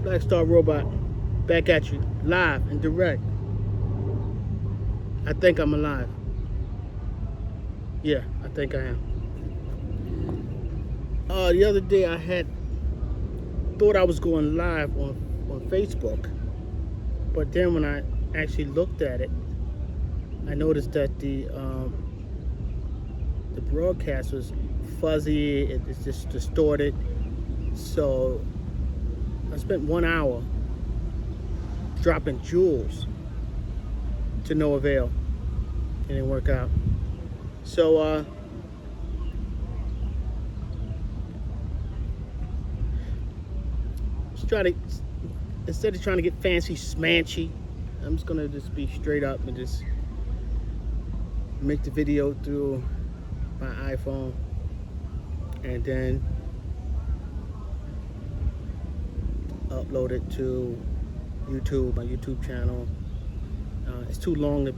Black Star Robot, back at you, live and direct. I think I'm alive. Yeah, I think I am. The other day I thought I was going live on Facebook, but then when I actually looked at it, I noticed that the broadcast was fuzzy. It's just distorted. So I spent 1 hour dropping jewels to no avail. It didn't work out. So instead of trying to get fancy smanchy, I'm just gonna just be straight up and just make the video through my iPhone and then upload it to YouTube, my YouTube channel. It's too long to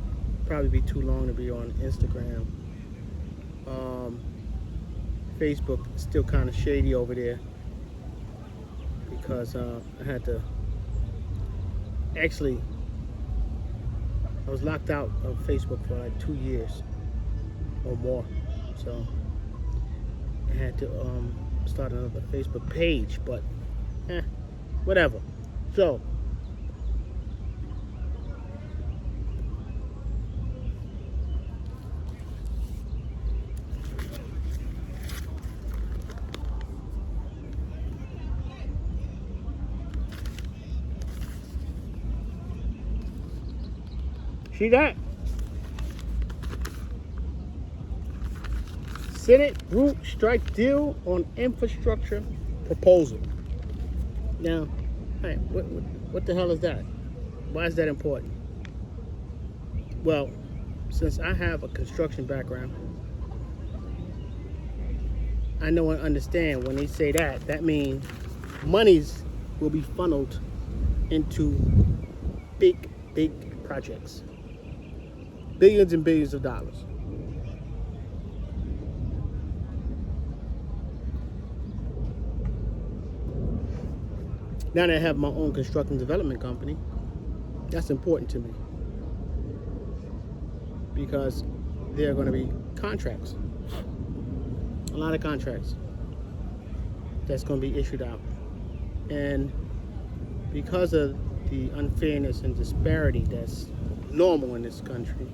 probably be too long to be on Instagram. Facebook is still kind of shady over there because I had to actually I was locked out of Facebook for like 2 years or more, so I had to start another Facebook page, but whatever. So see that? Senate group strike deal on infrastructure proposal. Now, hey, what the hell is that? Why is that important? Well, since I have a construction background, I know and understand when they say that means monies will be funneled into big projects. Billions and billions of dollars. Now that I have my own construction development company, that's important to me because there are going to be contracts, a lot of contracts that's going to be issued out. And because of the unfairness and disparity that's normal in this country,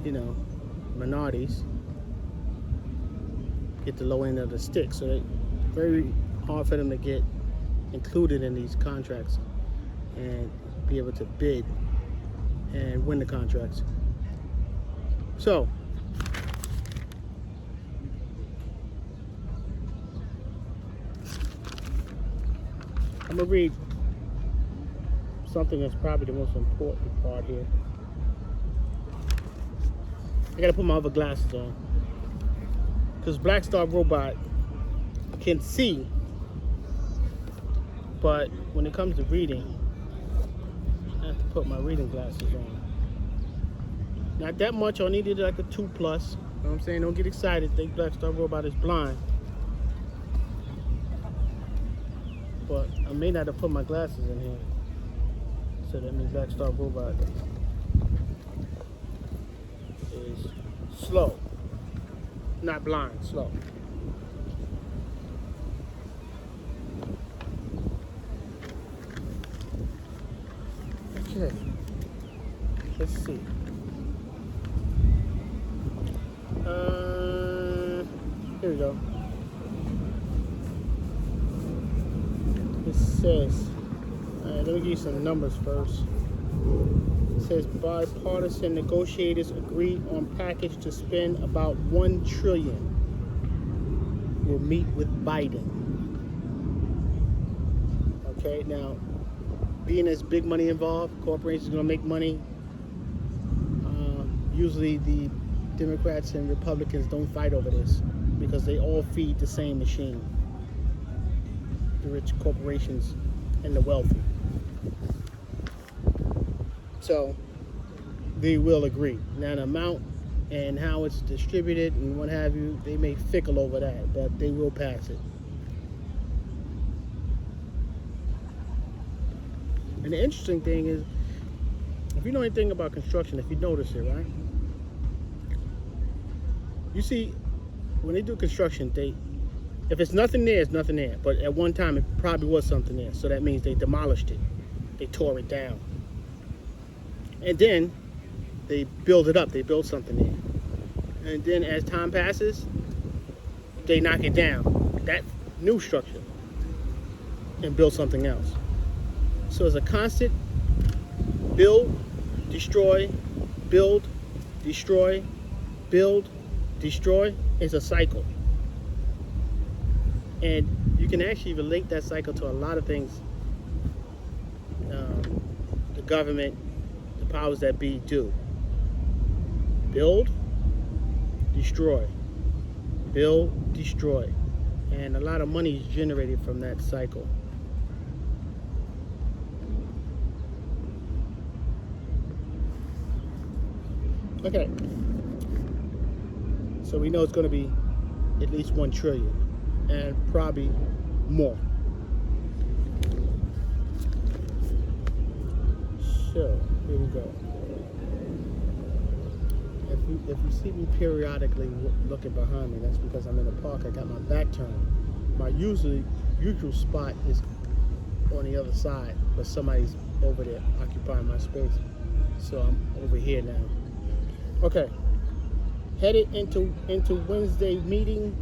you know, minorities get the low end of the stick, so it's very hard for them to get included in these contracts and be able to bid and win the contracts. So I'm gonna read something that's probably the most important part here. I gotta put my other glasses on because Black Star Robot can see, but when it comes to reading, I have to put my reading glasses on. Not that much. I needed like a 2+. You know what I'm saying? Don't get excited. Think Black Star Robot is blind. But I may not have put my glasses in here. So that means Black Star Robot is slow. Not blind, slow. Okay. Let's see. Here we go. It says, let me give you some numbers first. It says bipartisan negotiators agreed on package to spend about $1 trillion. Will meet with Biden. Okay, now, being there's big money involved, corporations are gonna make money. Usually the Democrats and Republicans don't fight over this because they all feed the same machine. The rich corporations and the wealthy. So they will agree. Now the amount and how it's distributed and what have you, they may fickle over that, but they will pass it. And the interesting thing is, if you know anything about construction, if you notice it, right? You see, when they do construction, if it's nothing there, it's nothing there. But at one time, it probably was something there. So that means they demolished it. They tore it down. And then they build it up. They build something there. And then as time passes, they knock it down, that new structure, and build something else. So it's a constant build, destroy, build, destroy, build, destroy. It's a cycle. And you can actually relate that cycle to a lot of things the government, the powers that be do. Build, destroy. Build, destroy. And a lot of money is generated from that cycle. Okay. So we know it's going to be at least 1 trillion and probably more. So here we go. If you see me periodically looking behind me, that's because I'm in the park. I got my back turned. My usual spot is on the other side, but somebody's over there occupying my space. So I'm over here now. Okay. Headed into Wednesday meetings,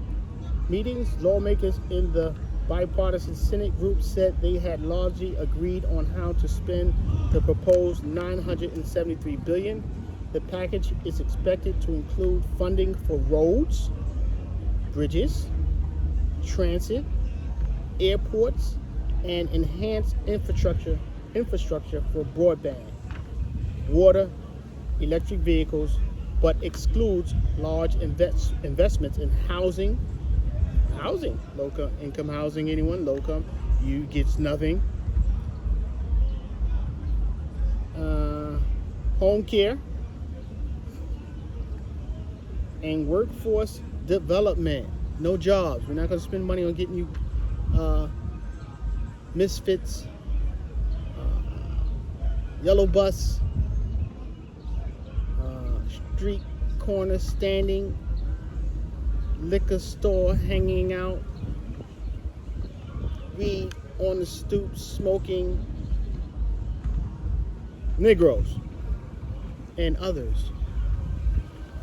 lawmakers in the bipartisan Senate group said they had largely agreed on how to spend the proposed $973 billion. The package is expected to include funding for roads, bridges, transit, airports, and enhanced infrastructure for broadband, water, electric vehicles, but excludes large investments in housing, low-income housing. Anyone low-income, you gets nothing. Home care and workforce development. No jobs. We're not going to spend money on getting you misfits, yellow bus, street corner standing, liquor store hanging out, weed on the stoop smoking, Negroes and others.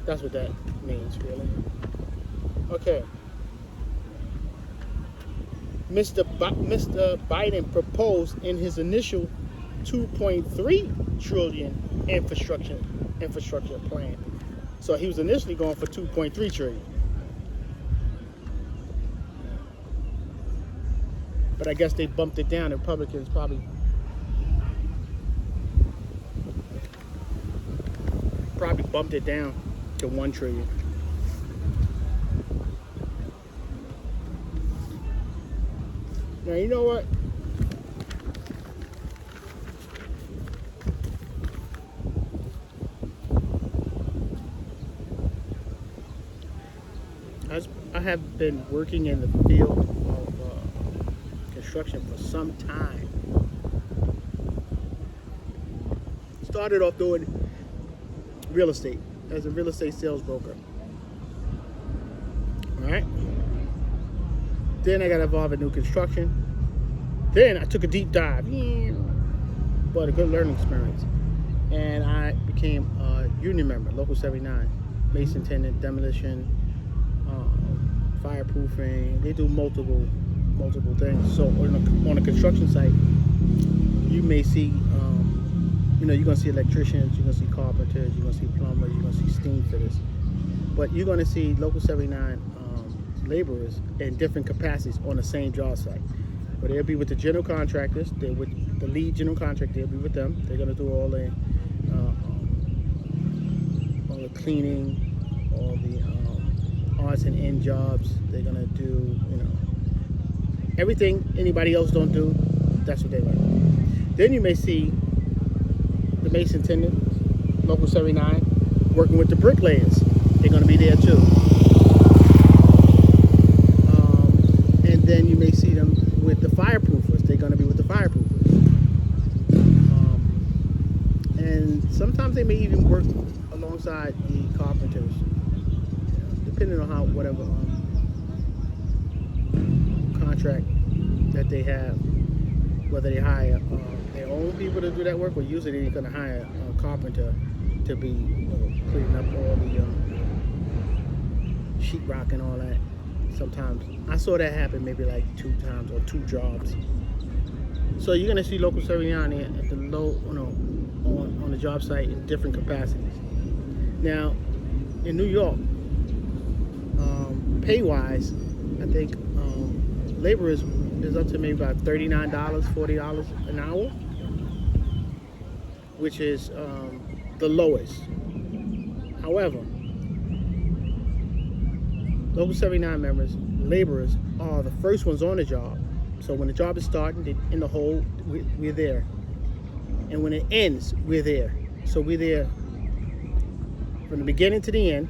That's what that means, really. Okay. Mr. Biden proposed in his initial $2.3 trillion infrastructure plan. So he was initially going for $2.3 trillion. But I guess they bumped it down. The Republicans probably bumped it down to $1 trillion. Now, you know what? I have been working in the field of construction for some time. Started off doing real estate as a real estate sales broker. All right. Then I got involved in new construction. Then I took a deep dive, but a good learning experience. And I became a union member, Local 79, mason tenant, demolition, fireproofing. They do multiple things. So on a construction site, you may see, you're going to see electricians, you're going to see carpenters, you're going to see plumbers, you're going to see steam fitters. But you're going to see Local 79 laborers in different capacities on the same job site. But they'll be with the general contractors. They're with the lead general contractor. They'll be with them. They're going to do all the cleaning, all the odds and end jobs. They're going to do, everything anybody else don't do. That's what they learn. Then you may see the mason tenant, Local 79, working with the bricklayers. They're going to be there too. And then you may see them with the fireproofers. They're going to be with the fireproofers. they may even work alongside the carpenters, depending on whatever contract that they have. Whether they hire their own people to do that work, or usually they're going to hire a carpenter to be cleaning up all the sheetrock and all that. Sometimes I saw that happen maybe like 2 times or 2 jobs. So you're going to see local 79 at the low, on the job site in different capacities. Now, in New York, pay-wise, I think labor is up to maybe about $39, $40 an hour, which is the lowest. However, local 79 members, laborers, are the first ones on the job. So when the job is starting, in the hole, we're there. And when it ends, we're there. So we're there from the beginning to the end.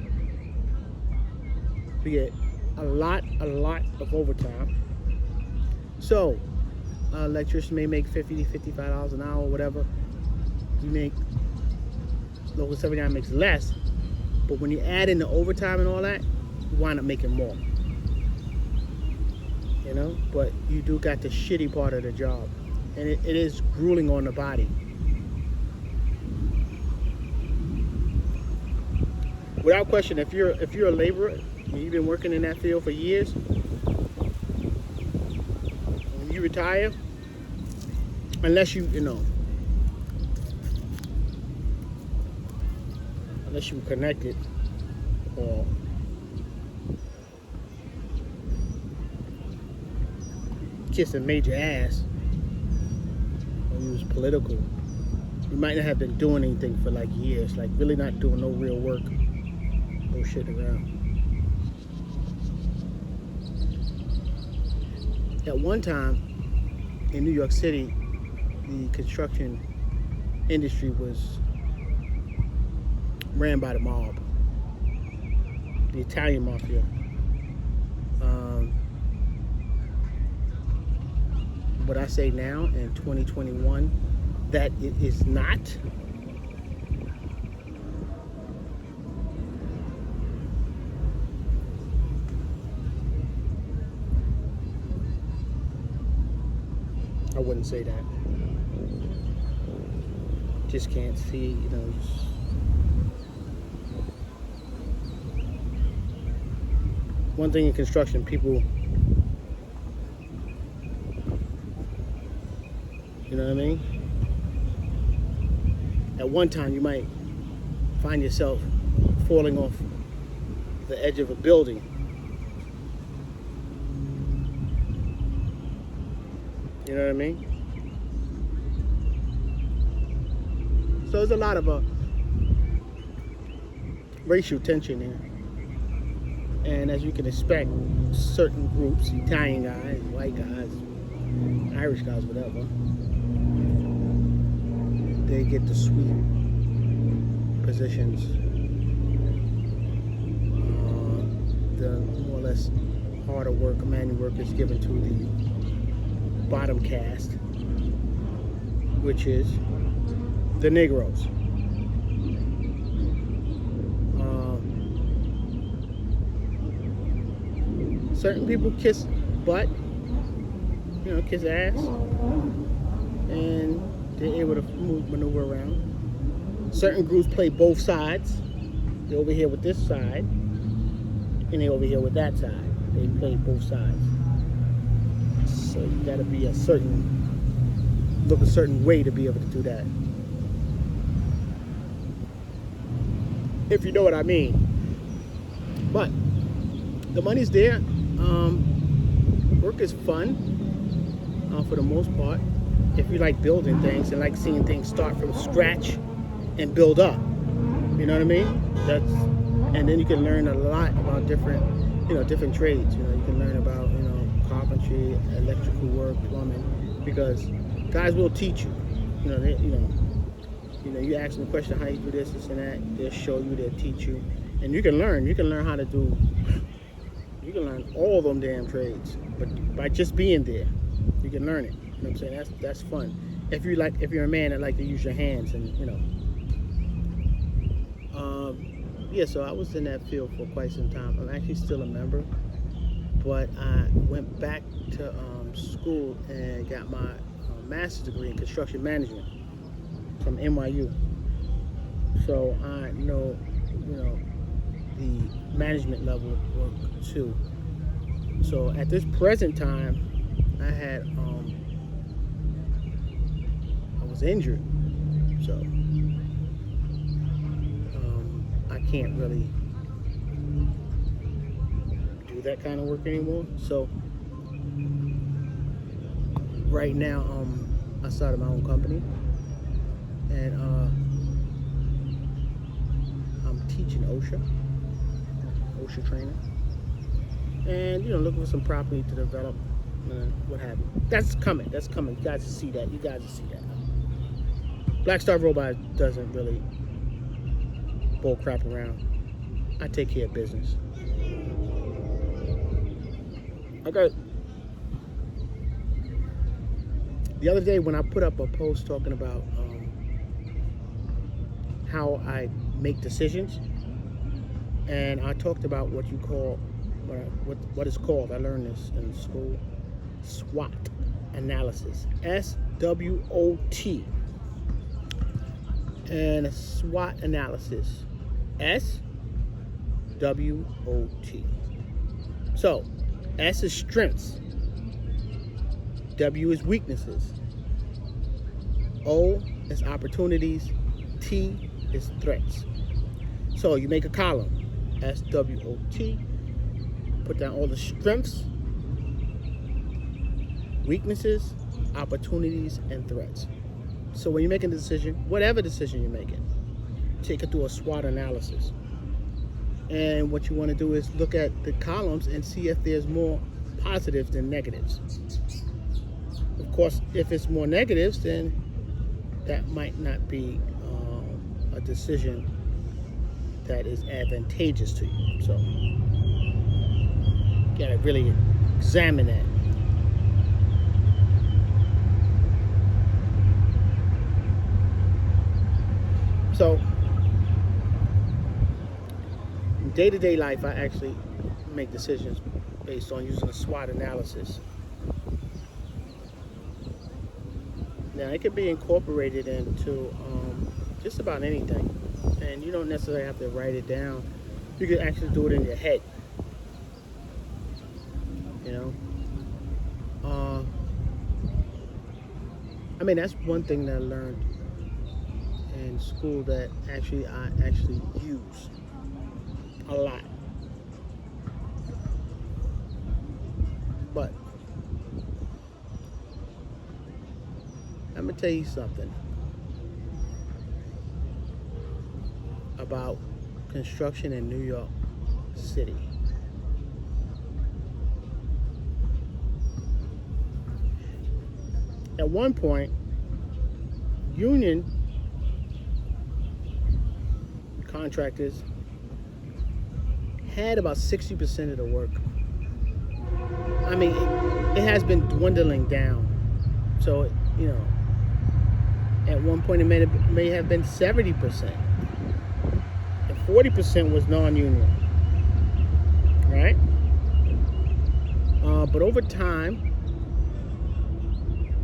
We get a lot of overtime. So, electrician may make $50 to $55 an hour, whatever. Local 79 makes less, but when you add in the overtime and all that, you wind up making more. But you do got the shitty part of the job, and it is grueling on the body. Without question, if you're a laborer and you've been working in that field for years, when you retire, unless unless you connected or kissing major ass, or you was political, you might not have been doing anything for like years, like really not doing no real work, no shit around. At one time in New York City, the construction industry was ran by the mob, the Italian mafia. What I say now in 2021, that it is not. I wouldn't say that. Just can't see, one thing in construction, people, you know what I mean? At one time, you might find yourself falling off the edge of a building. You know what I mean? So there's a lot of racial tension there. And as you can expect, certain groups, Italian guys, white guys, Irish guys, whatever, they get the sweet positions. The more or less harder work, manual work is given to the bottom caste, which is the Negroes. Certain people kiss butt, kiss ass, and they're able to maneuver around. Certain groups play both sides. They're over here with this side, and they're over here with that side. They play both sides. So you gotta be look a certain way to be able to do that. If you know what I mean. But the money's there. Work is fun for the most part. If you like building things and like seeing things start from scratch and build up, you know what I mean? And then you can learn a lot about different trades. You can learn about carpentry, electrical work, plumbing, because guys will teach you. You ask them a question, how you do this, and that. They'll show you, they'll teach you, and you can learn. You can learn how to do. You can learn all them damn trades, but by just being there, you can learn it. You know what I'm saying? That's fun. If you're a man that like to use your hands and Yeah, so I was in that field for quite some time. I'm actually still a member, but I went back to school and got my master's degree in construction management from NYU. So I know, the management level work too. So at this present time, I was injured, so I can't really do that kind of work anymore. So right now, I started my own company, and I'm teaching OSHA training, and looking for some property to develop, what have you. That's coming. That's coming. You guys see that. You guys see that. Black Star Robot doesn't really bull crap around. I take care of business. Okay. The other day when I put up a post talking about how I make decisions, and I talked about what you call, what is called, I learned this in school, SWOT analysis. SWOT. And a SWOT analysis. SWOT. So, S is strengths. W is weaknesses. O is opportunities. T is threats. So you make a column. SWOT. Put down all the strengths, weaknesses, opportunities, and threats. So when you're making a decision, whatever decision you're making, take it through a SWOT analysis. And what you want to do is look at the columns and see if there's more positives than negatives. Of course, if it's more negatives, then that might not be a decision that is advantageous to you. So you gotta really examine that. So in day-to-day life, I actually make decisions based on using a SWOT analysis. Now, it can be incorporated into just about anything, and you don't necessarily have to write it down. You can actually do it in your head. I mean, that's one thing that I learned in school that I actually use a lot. But I'm gonna tell you something about construction in New York City. At one point, union contractors had about 60% of the work. I mean, it has been dwindling down. So, at one point it may have been 70%. And 40% was non-union. Right? But over time,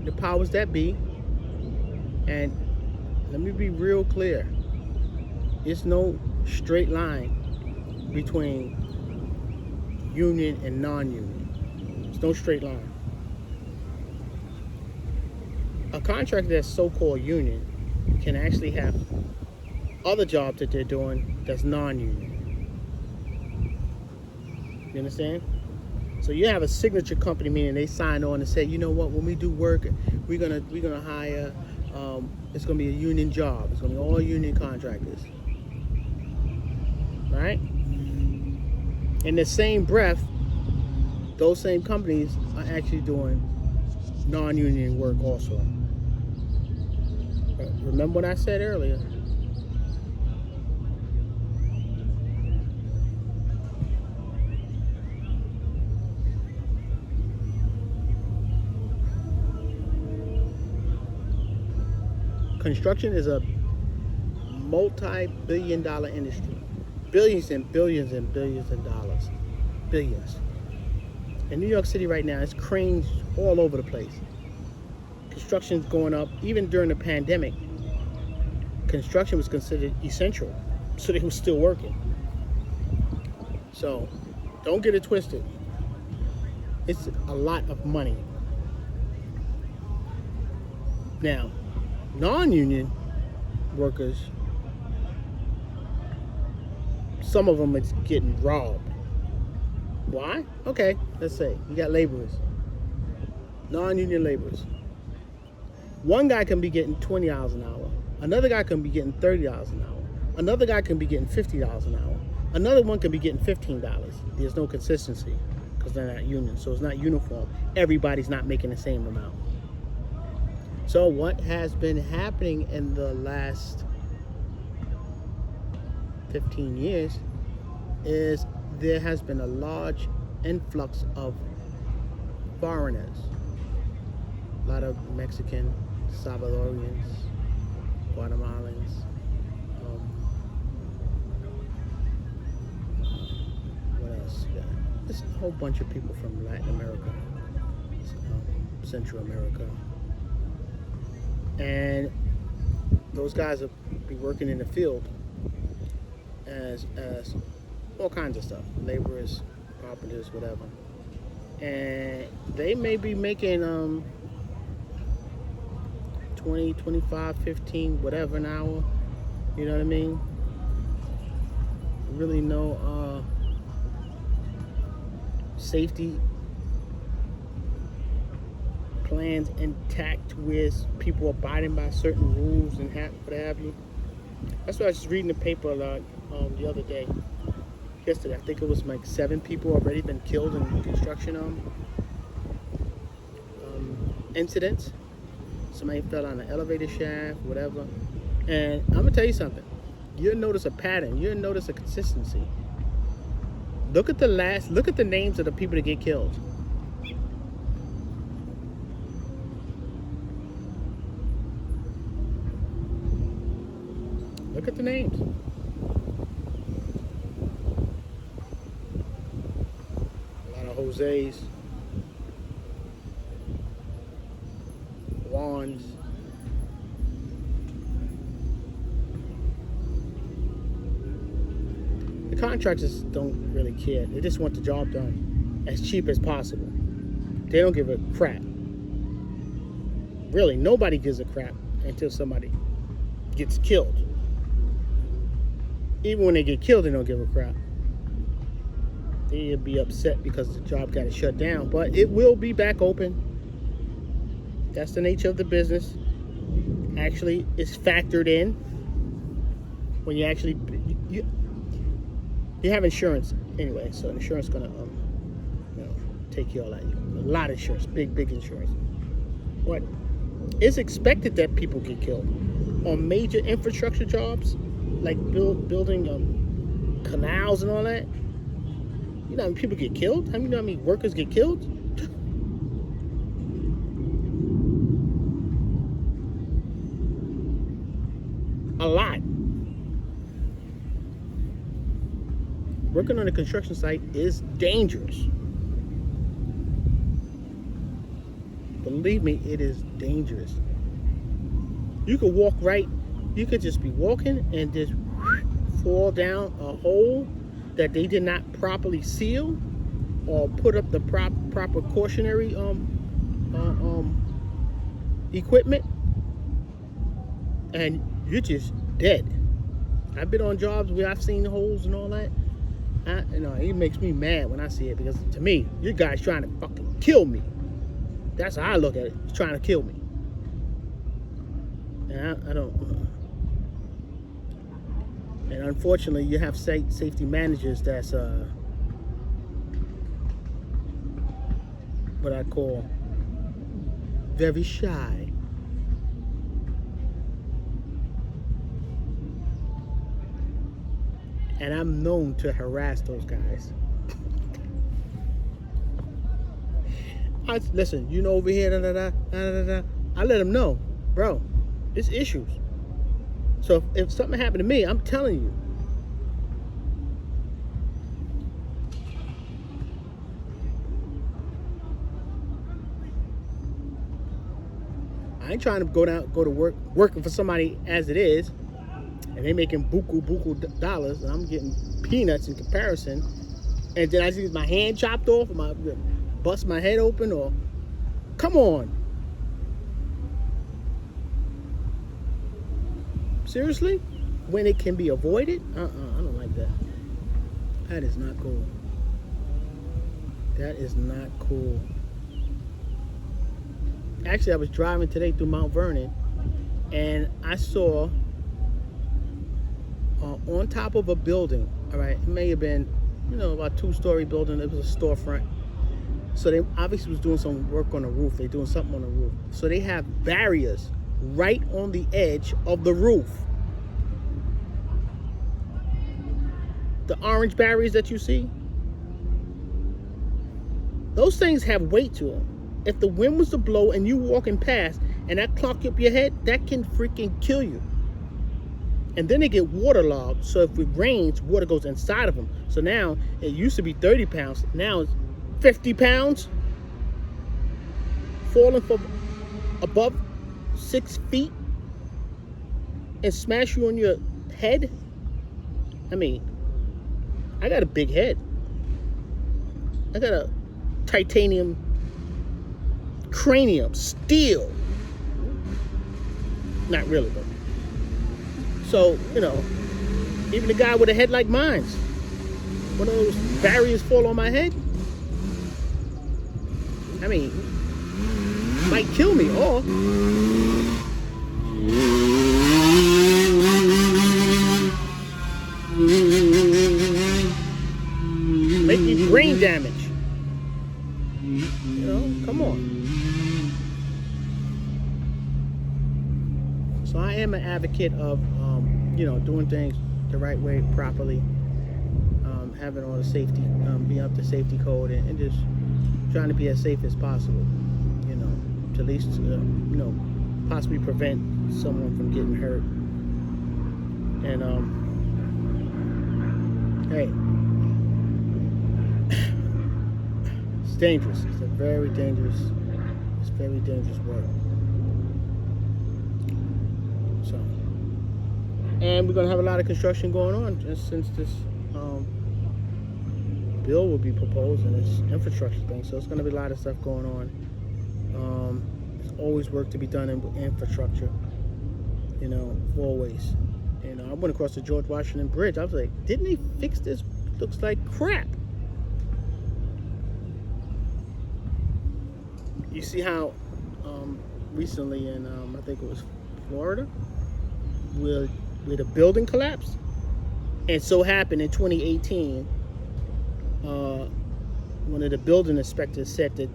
the powers that be, and let me be real clear, it's no straight line between union and non-union. It's no straight line. A contractor that's so-called union can actually have other jobs that they're doing that's non-union. You understand? So you have a signature company, meaning they sign on and say, you know what, when we do work, we're gonna hire. It's gonna be a union job. It's gonna be all union contractors, right? In the same breath, those same companies are actually doing non-union work also. Remember what I said earlier? Construction is a multi-billion-dollar industry. Billions and billions and billions of dollars. Billions. In New York City right now, it's cranes all over the place. Construction's going up. Even during the pandemic, construction was considered essential, so they were still working. So don't get it twisted. It's a lot of money. Now, non-union workers, some of them it's getting robbed. Why? Okay, let's say you got laborers, non-union laborers. One guy can be getting $20 an hour. Another guy can be getting $30 an hour. Another guy can be getting $50 an hour. Another one can be getting $15. There's no consistency because they're not union, so it's not uniform. Everybody's not making the same amount. So what has been happening in the last 15 years is there has been a large influx of foreigners. A lot of Mexican, Salvadorians, Guatemalans, what else? Yeah. There's a whole bunch of people from Latin America, Central America. And those guys will be working in the field as all kinds of stuff, laborers, carpenters, whatever. And they may be making 20, 25, 15, whatever an hour. You know what I mean? Really no safety plans intact with people abiding by certain rules and what have you. That's why I was just reading the paper the other day. Yesterday, I think it was like 7 people already been killed in construction incidents. Somebody fell on an elevator shaft, whatever. And I'm gonna tell you something. You'll notice a pattern. You'll notice a consistency. Look at the names of the people that get killed. Look at the names. A lot of Jose's, Juan's. The contractors don't really care. They just want the job done as cheap as possible. They don't give a crap. Really, nobody gives a crap until somebody gets killed. Even when they get killed, they don't give a crap. They'll be upset because the job got shut down, but it will be back open. That's the nature of the business. Actually, it's factored in when you actually you have insurance anyway, so insurance gonna take care of that. A lot of insurance, big insurance. But it's expected that people get killed on major infrastructure jobs, like building canals and all that. You know how many people get killed? You know how many workers get killed? A lot. Working on a construction site is dangerous. Believe me, it is dangerous. You could walk right, you could just be walking and just fall down a hole that they did not properly seal or put up the proper cautionary equipment, and you're just dead. I've been on jobs where I've seen holes and all that. It makes me mad when I see it, because to me, your guy's trying to fucking kill me. That's how I look at it. He's trying to kill me. And I don't. And unfortunately, you have safety managers that's what I call very shy. And I'm known to harass those guys. Listen, over here, I let them know, bro, it's issues. So if something happened to me, I'm telling you, I ain't trying to go to work, working for somebody as it is, and they making buku dollars, and I'm getting peanuts in comparison. And then I see my hand chopped off, or bust my head open, or come on, seriously, when it can be avoided, I don't like that. That is not cool. That is not cool. Actually, I was driving today through Mount Vernon, and I saw on top of a building, all right, it may have been, about a 2-story building. It was a storefront. So they obviously was doing some work on the roof. They're doing something on the roof. So they have barriers right on the edge of the roof. The orange barriers that you see, those things have weight to them. If the wind was to blow and you walking past and that clock up your head, that can freaking kill you. And then they get waterlogged, so if it rains, water goes inside of them. So now, it used to be 30 pounds, now it's 50 pounds, falling from above 6 feet and smash you on your head. I mean, I got a big head. I got a titanium cranium, steel. Not really, but. So, even a guy with a head like mine's, one of those barriers fall on my head, I mean, might kill me, or make me brain damage. Come on. So I am an advocate of, doing things the right way, properly, having all the safety, being up to safety code, and just trying to be as safe as possible, to at least, possibly prevent someone from getting hurt. And, hey, it's dangerous. It's very dangerous work. So, and we're going to have a lot of construction going on just since this bill will be proposed and this infrastructure thing. So it's going to be a lot of stuff going on. There's always work to be done in infrastructure, always. I went across the George Washington Bridge. I was like, didn't they fix this? Looks like crap. You see how recently in, I think it was Florida, where the building collapsed? And so happened in 2018, one of the building inspectors said that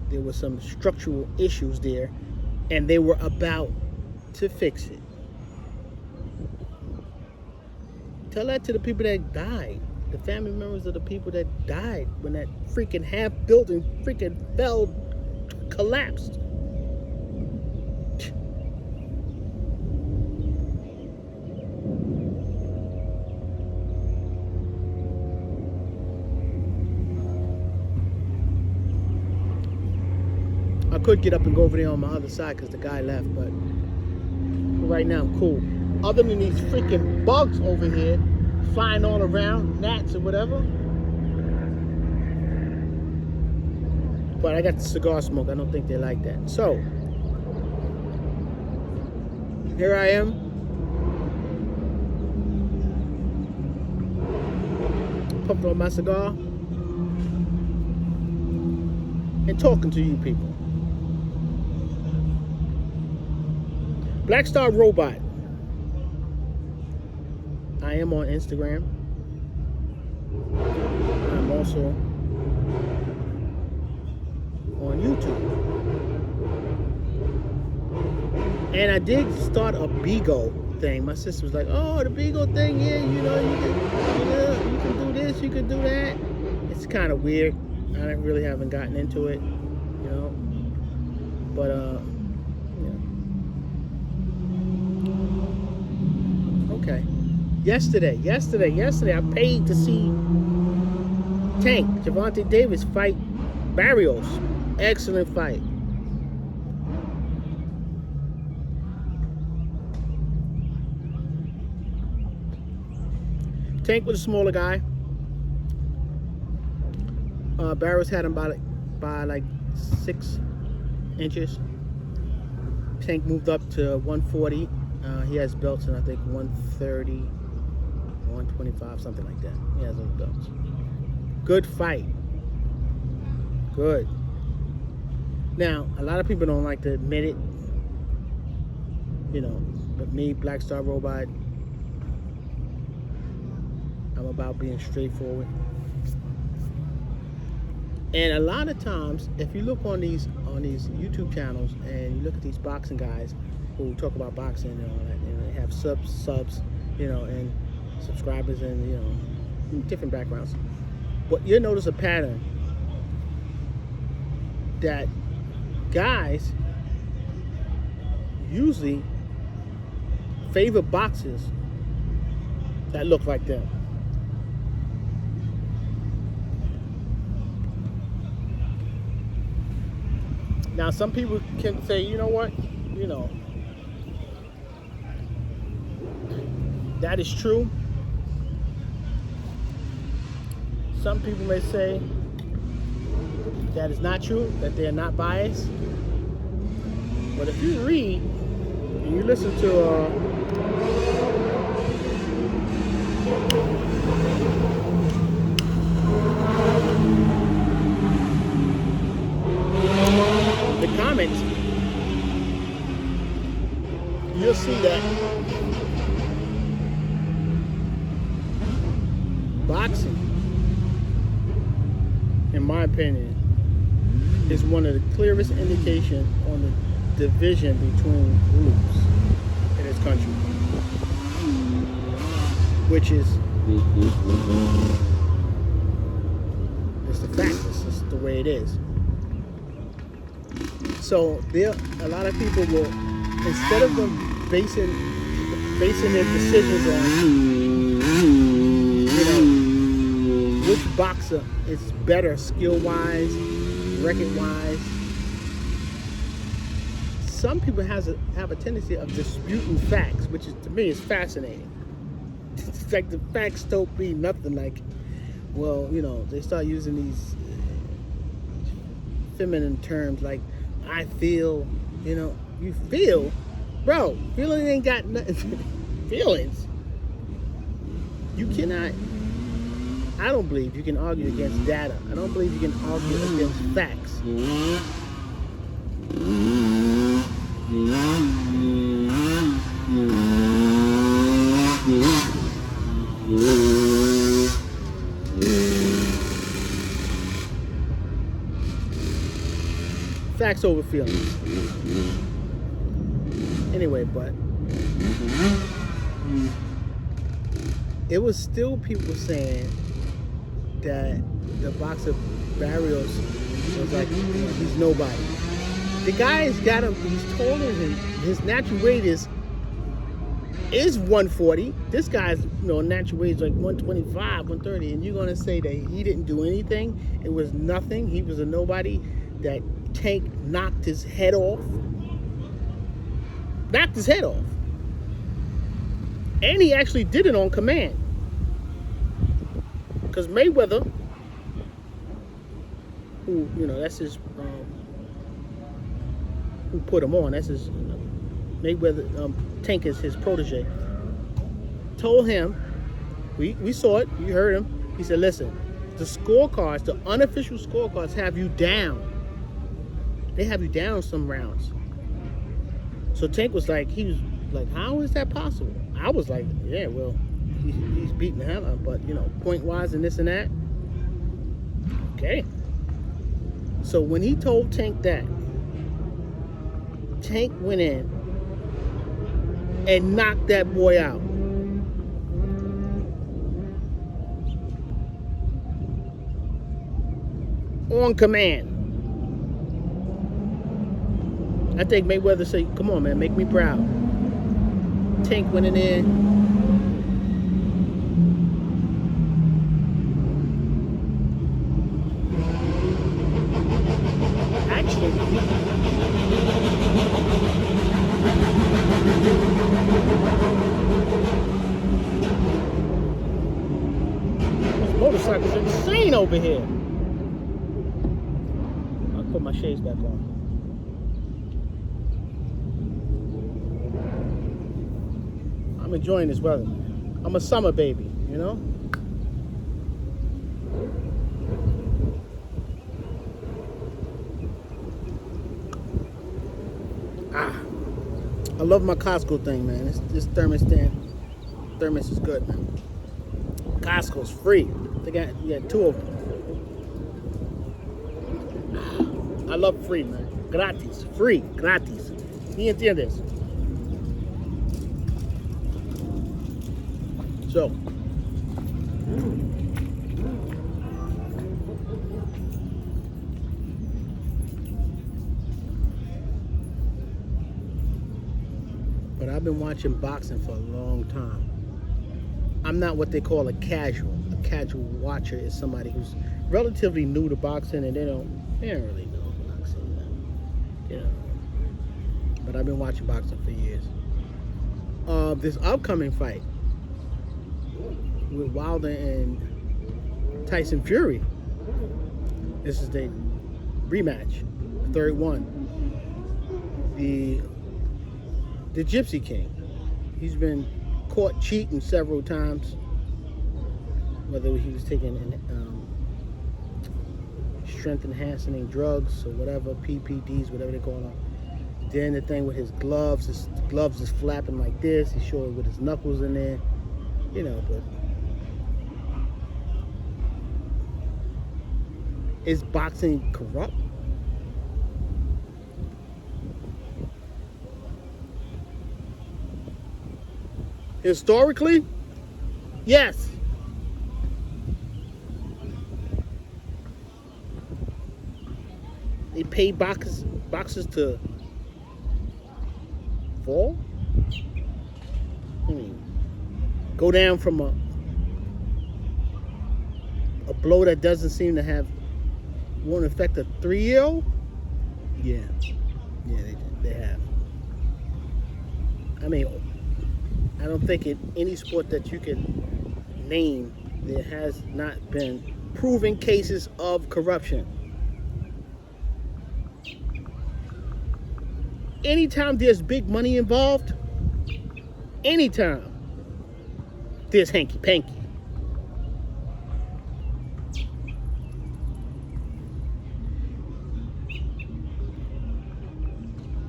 there was some structural issues there, and they were about to fix it. Tell that to the people that died, the family members of the people that died when that freaking half building freaking fell, collapsed. I could get up and go over there on my other side because the guy left, but right now I'm cool. Other than these freaking bugs over here flying all around, gnats or whatever. But I got the cigar smoke. I don't think they like that. So, here I am. Puffing on my cigar and talking to you people. Black Star Robot. I am on Instagram. I'm also on YouTube. And I did start a Bigo thing. My sister was like, oh, the Bigo thing, yeah, you can do this, you can do that. It's kind of weird. I really haven't gotten into it, but, Okay. Yesterday, I paid to see Tank, Gervonta Davis fight Barrios. Excellent fight. Tank was a smaller guy. Barrios had him by like 6 inches. Tank moved up to 140. He has belts in I think 130, 125, something like that. He has those belts. Good fight. Good. Now, a lot of people don't like to admit it, but me, Black Star Robot, I'm about being straightforward. And a lot of times, if you look on these YouTube channels and you look at these boxing guys who talk about boxing and all that, they have subs, and subscribers and different backgrounds. But you'll notice a pattern that guys usually favor boxers that look like them. Now, some people can say, you know what, that is true. Some people may say that is not true, that they are not biased. But if you read and you listen to the comments, you'll see that boxing, in my opinion, is one of the clearest indications on the division between groups in this country, which is it's the fact. It's just the way it is. So a lot of people will, instead of them basing their decisions on, which boxer is better skill-wise, record-wise, some people have a tendency of disputing facts, which is, to me, is fascinating. It's like the facts don't mean nothing. Like, well, they start using these feminine terms like, I feel, you feel? Bro, feeling ain't got nothing. Feelings. You cannot, I don't believe you can argue against data. I don't believe you can argue against facts. Facts over feelings. Anyway, but it was still people saying that the boxer Barrios was like, he's nobody. The guy's got him, he's taller than his natural weight is 140. This guy's natural weight is like 125, 130, and you're gonna say that he didn't do anything? It was nothing. He was a nobody. That Tank knocked his head off. Knocked his head off. And he actually did it on command. Because Mayweather, who, that's his, who put him on, that's his, Mayweather, Tank is his protege, told him, we saw it, you heard him, he said, listen, the scorecards, the unofficial scorecards have you down. They have you down some rounds. So Tank was like, how is that possible? I was like, yeah, well, he's beating the hell out, but point wise and this and that. Okay. So when he told Tank that, Tank went in and knocked that boy out. On command. I think Mayweather said, come on, man, make me proud. Tank went in there traffic is insane over here. I'll put my shades back on. I'm enjoying this weather. I'm a summer baby, you know? I love my Costco thing, man. This thermos is good, man. Costco's free. They got 2 of them. I love free, man. Gratis. Free. Gratis. ¿Me entiendes? So. But I've been watching boxing for a long time. I'm not what they call a casual. A casual watcher is somebody who's relatively new to boxing and they don't really know boxing. You know. But I've been watching boxing for years. This upcoming fight with Wilder and Tyson Fury. This is the rematch, the third one. The Gypsy King. He's been caught cheating several times, whether he was taking strength enhancing drugs or whatever, PPDs, whatever they're calling them. Then the thing with his gloves is flapping like this. He's showing with his knuckles in there, you know. But is boxing corrupt? Historically, yes. They pay boxers to fall. I mean, go down from a blow that doesn't seem to won't affect a 3-year-old. Yeah, they have. I mean, I don't think in any sport that you can name there has not been proven cases of corruption. Anytime there's big money involved, anytime there's hanky-panky.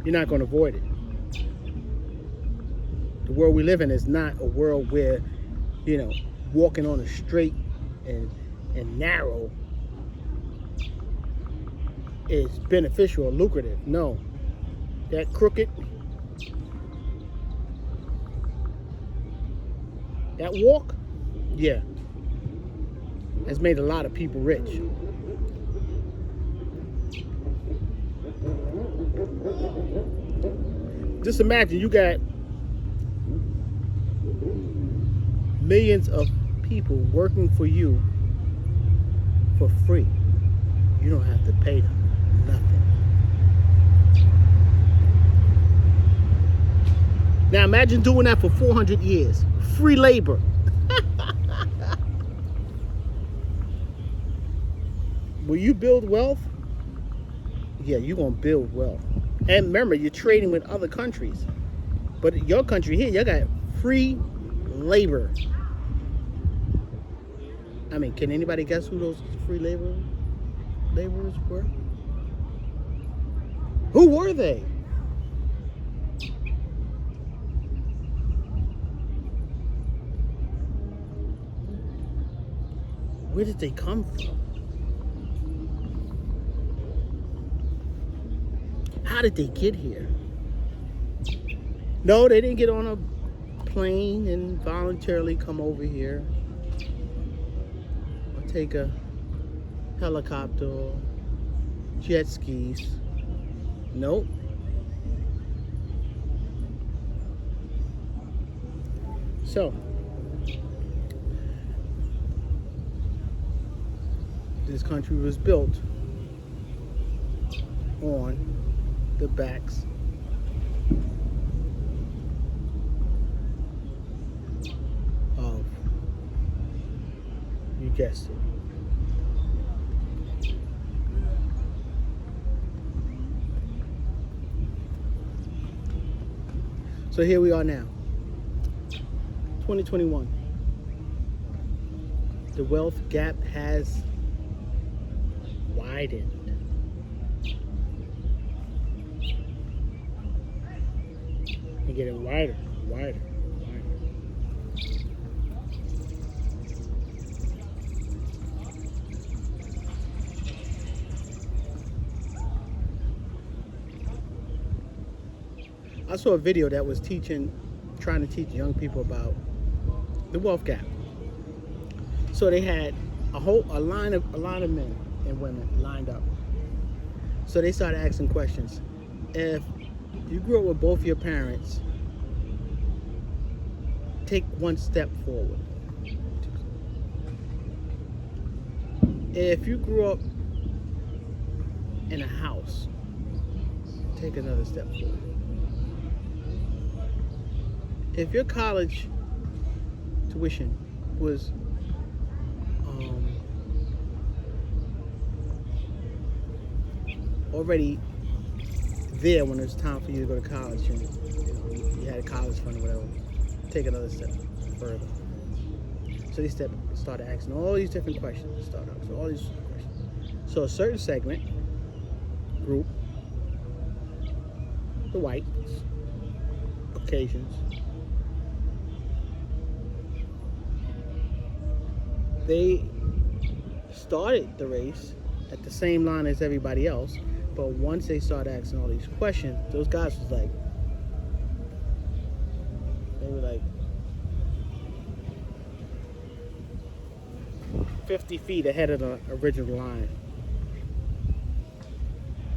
You're not going to avoid it. The world we live in is not a world where, you know, walking on a straight and narrow is beneficial or lucrative. No. That crooked, that walk, yeah, has made a lot of people rich. Just imagine you got millions of people working for you for free. You don't have to pay them nothing. Now imagine doing that for 400 years. Free labor. Will you build wealth? Yeah, you're going to build wealth. And remember, you're trading with other countries. But your country here, you got free labor. I mean, can anybody guess who those free laborers were? Who were they? Where did they come from? How did they get here? No, they didn't get on a plane and voluntarily come over here. Or take a helicopter or jet skis. Nope. So, this country was built on the backs of, you guessed it, So here we are now, 2021. The wealth gap has widened. And getting wider, wider, wider. I saw a video that was trying to teach young people about the wealth gap. So they had a line of men and women lined up. So they started asking questions. If you grew up with both your parents, take one step forward. If you grew up in a house, take another step forward. If your college tuition was already there when it was time for you to go to college, and you had a college fund or whatever, take another step further. So they started asking all these different questions. So a certain segment, group, the whites, Caucasians, they started the race at the same line as everybody else, but once they started asking all these questions, those guys was like, they were like 50 feet ahead of the original line.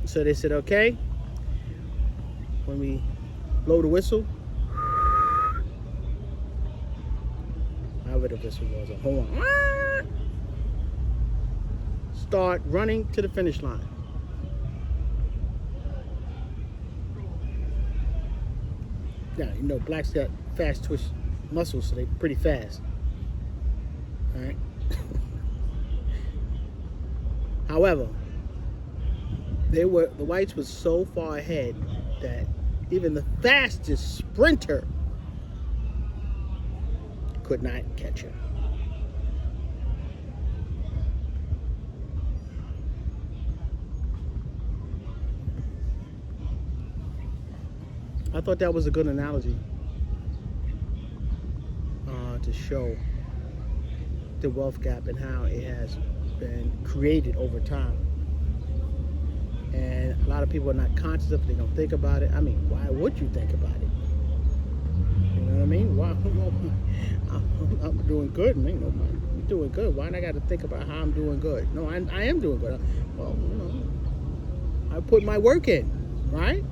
So they said, okay, when we blow the whistle, however the whistle was, a horn, start running to the finish line. Now, you know, blacks got fast twitch muscles, so they're pretty fast. All right. However, the whites was so far ahead that even the fastest sprinter could not catch her. I thought that was a good analogy to show the wealth gap and how it has been created over time. And a lot of people are not conscious of it. They don't think about it. I mean, why would you think about it? You know what I mean? Why? I'm doing good, man. No, I'm doing good. Why do I got to think about how I'm doing good? No, I am doing good. Well, you know, I put my work in, right?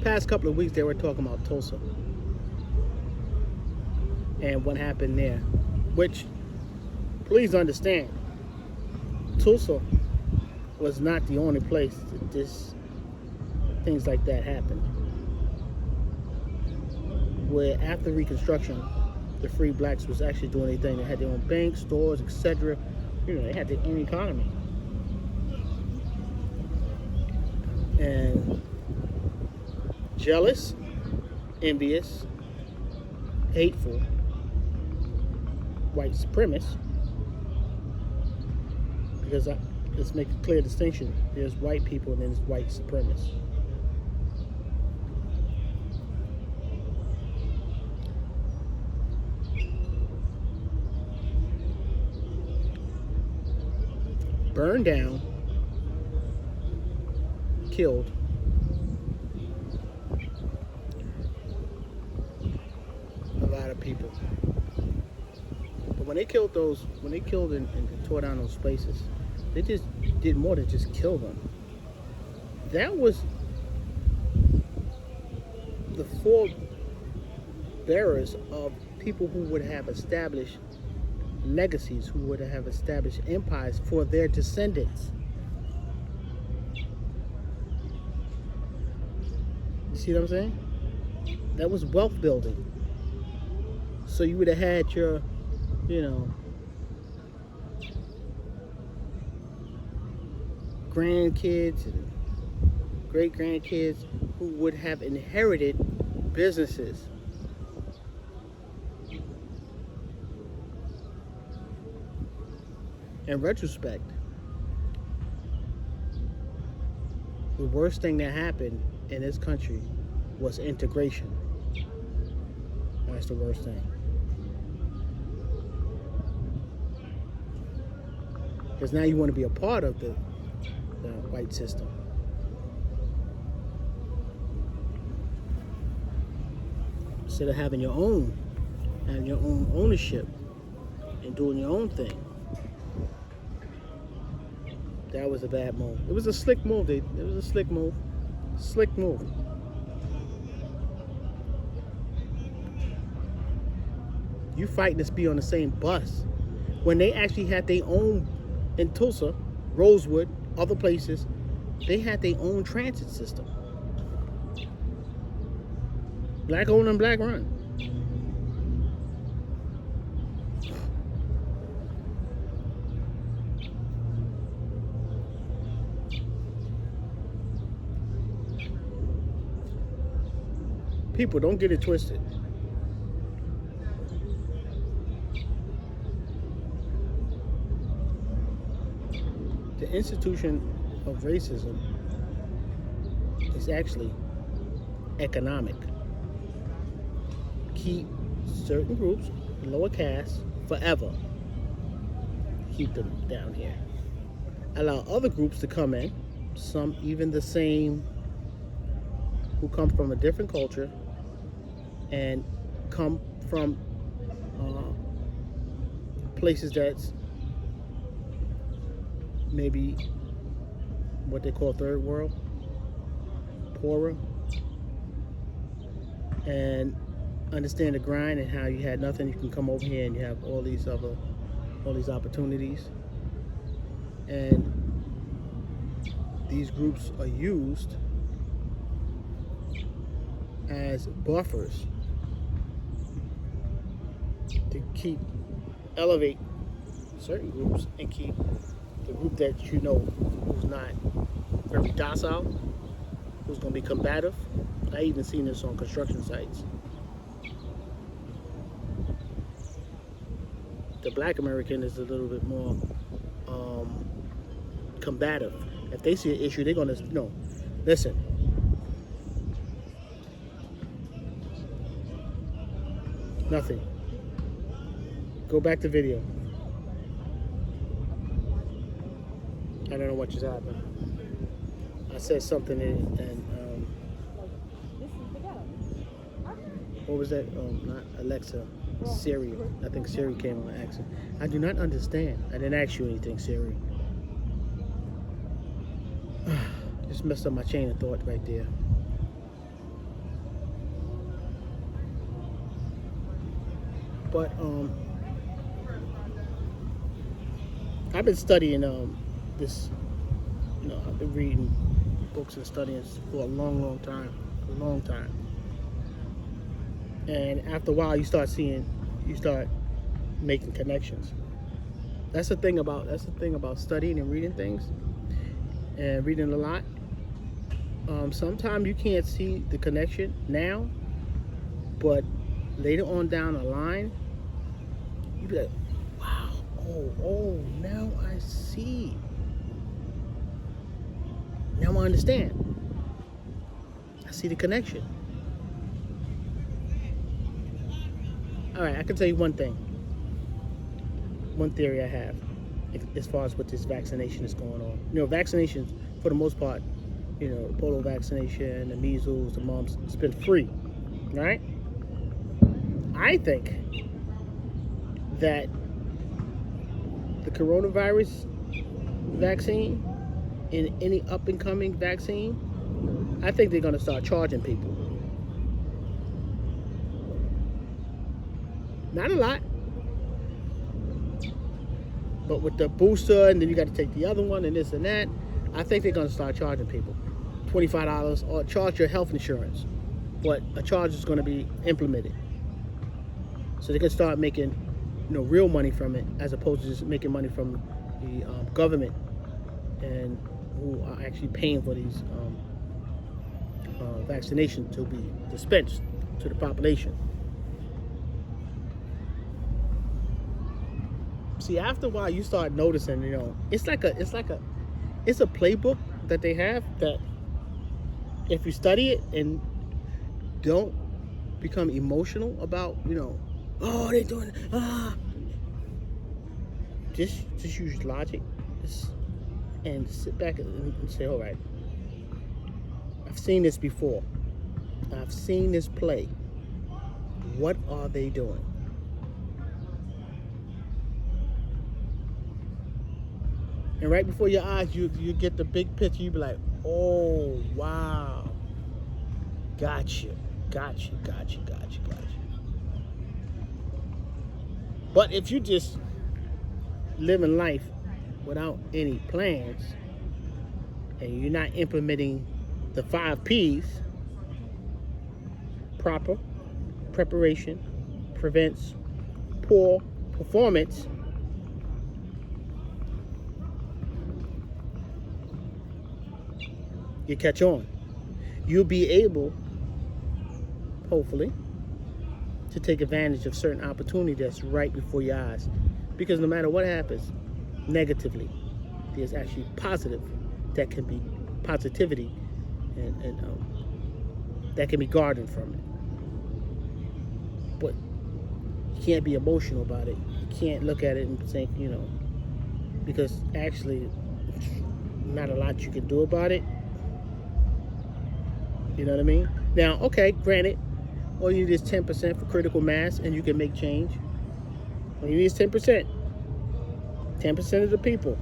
Past couple of weeks they were talking about Tulsa and what happened there, which, please understand, Tulsa was not the only place that things like that happened. Where after Reconstruction, the free blacks was actually doing their thing. They had their own banks, stores, etc. You know, they had their own economy. And jealous, envious, hateful white supremacists, because let's make a clear distinction. There's white people and then there's white supremacists. Burned down, killed a lot of people. But when they killed and tore down those places, they just did more than just kill them. That was the forebearers of people who would have established legacies, who would have established empires for their descendants. see what I'm saying? That was wealth building. So you would have had your, you know, grandkids and great grandkids who would have inherited businesses. In retrospect, the worst thing that happened in this country was integration. That's the worst thing. Because now you want to be a part of the white system. Instead of having your own ownership and doing your own thing. That was a bad move. It was a slick move. It was a slick move. Slick move. You fighting to be on the same bus when they actually had their own in Tulsa, Rosewood, other places. They had their own transit system. Black owned and black run. People, don't get it twisted. The institution of racism is actually economic. Keep certain groups, lower caste, forever. Keep them down here. Allow other groups to come in, some even the same, who come from a different culture and come from places that's maybe what they call third world, poorer, and understand the grind and how you had nothing. You can come over here and you have all these opportunities, and these groups are used as buffers to elevate certain groups and keep the group that you know who's not very docile, who's going to be combative. I even seen this on construction sites. The black American is a little bit more combative. If they see an issue, they're going to, listen. Nothing. Go back to video. I don't know what just happened. I said something and what was that? Not Alexa, Siri. I think Siri came on accident. I do not understand. I didn't ask you anything, Siri. Just messed up my chain of thought right there. But I've been studying this. I've been reading books and studying for a long time. And after a while, you start making connections. That's the thing about studying and reading things, and reading a lot. Sometimes you can't see the connection now, but later on down the line, you be like, wow, oh, now I see. Now I understand. I see the connection. All right, I can tell you one thing. One theory I have as far as what this vaccination is going on. Vaccinations, for the most part, the polio vaccination, the measles, the mumps, it's been free, right? I think that the coronavirus vaccine and any up-and-coming vaccine, I think they're going to start charging people. Not a lot, but with the booster, and then you got to take the other one, and this and that, I think they're going to start charging people. $25 or charge your health insurance, but a charge is going to be implemented, so they can start making, real money from it, as opposed to just making money from the government and who are actually paying for these vaccinations to be dispensed to the population. See, after a while, you start noticing, it's a playbook that they have that if you study it and don't become emotional about, oh, they're doing just use logic and sit back and say, all right, I've seen this before. I've seen this play. What are they doing? And right before your eyes, you get the big picture. You be like, oh, wow. Gotcha. But if you just living life without any plans and you're not implementing the 5 P's, proper preparation prevents poor performance, you catch on. You'll be able, hopefully, to take advantage of certain opportunity that's right before your eyes. Because no matter what happens negatively, there's actually positive that can be positivity and that can be garnered from it. But you can't be emotional about it. You can't look at it and think, because actually not a lot you can do about it. You know what I mean? Now, okay, granted, all you need is 10% for critical mass and you can make change. All you need is 10%. 10% of the people.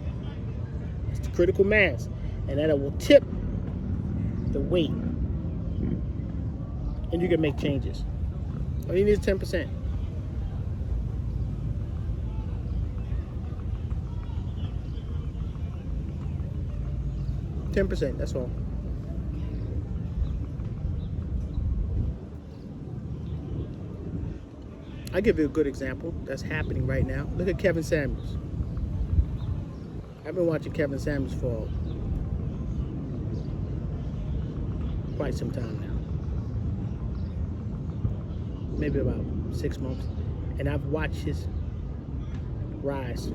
It's the critical mass. And that will tip the weight. And you can make changes. All you need is 10%. That's all. I'll give you a good example that's happening right now. Look at Kevin Samuels. I've been watching Kevin Samuels for quite some time now. Maybe about 6 months. And I've watched his rise.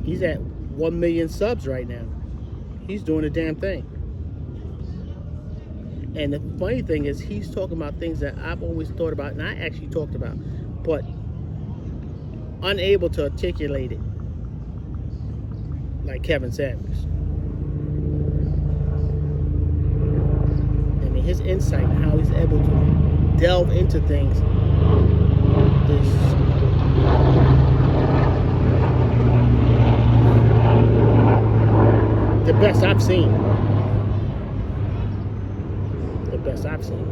He's at 1 million subs right now. He's doing a damn thing. And the funny thing is, he's talking about things that I've always thought about, and I actually talked about, but unable to articulate it like Kevin Samuels. I mean, his insight, how he's able to delve into things is the best I've seen. Best I've seen.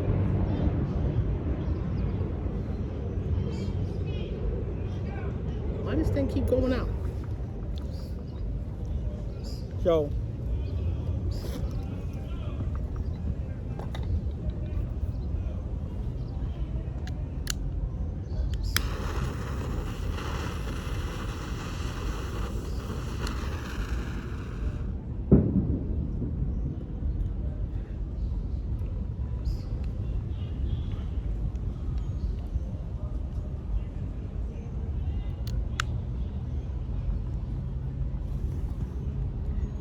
Why does this thing keep going out? So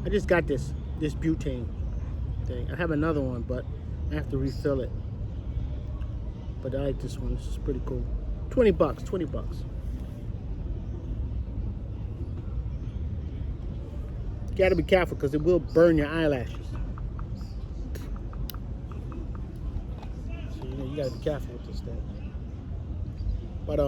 I just got this butane thing. I have another one, but I have to refill it. But I like this one. This is pretty cool. $20. You gotta be careful because it will burn your eyelashes. So you gotta be careful with this thing. But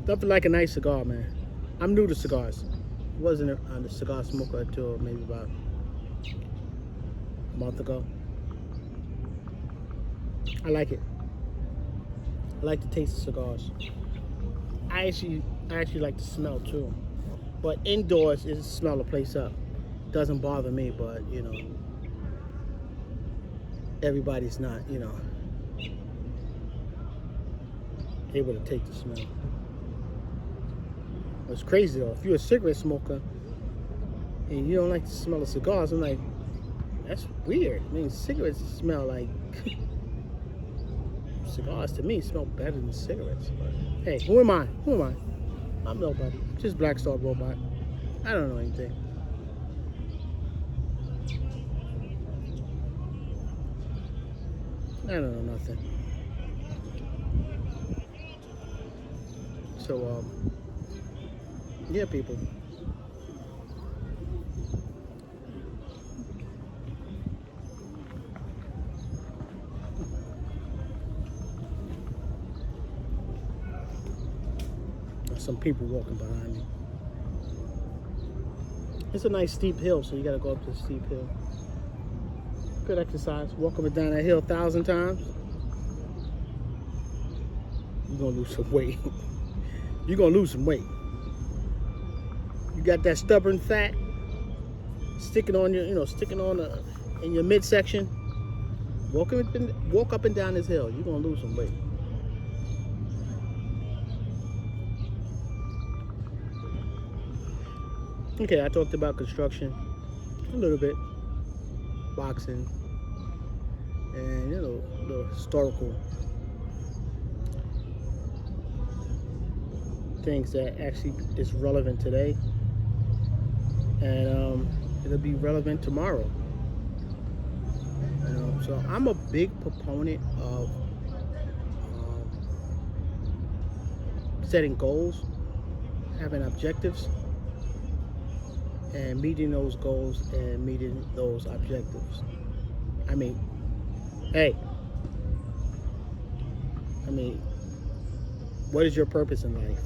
nothing like a nice cigar, man. I'm new to cigars. Wasn't a cigar smoker until maybe about a month ago. I like it. I like the taste of cigars. I actually like the smell too. But indoors, it smell the place up. Doesn't bother me, but everybody's not, able to take the smell. It's crazy though. If you're a cigarette smoker and you don't like the smell of cigars, I'm like, that's weird. I mean, cigarettes smell like cigars to me smell better than cigarettes. But hey, who am I? Who am I? I'm nobody. Just Black Star Robot. I don't know anything. I don't know nothing. So, yeah, people. There's some people walking behind me. It's a nice steep hill, so you gotta go up the steep hill. Good exercise. Walk up and down that hill 1,000 times. You're gonna lose some weight. You're gonna lose some weight. You got that stubborn fat sticking on your, sticking on in your midsection. Walk up and down this hill. You're gonna lose some weight. Okay, I talked about construction a little bit, boxing, and the historical things that actually is relevant today, and it'll be relevant tomorrow. So I'm a big proponent of setting goals, having objectives, and meeting those goals and meeting those objectives. What is your purpose in life?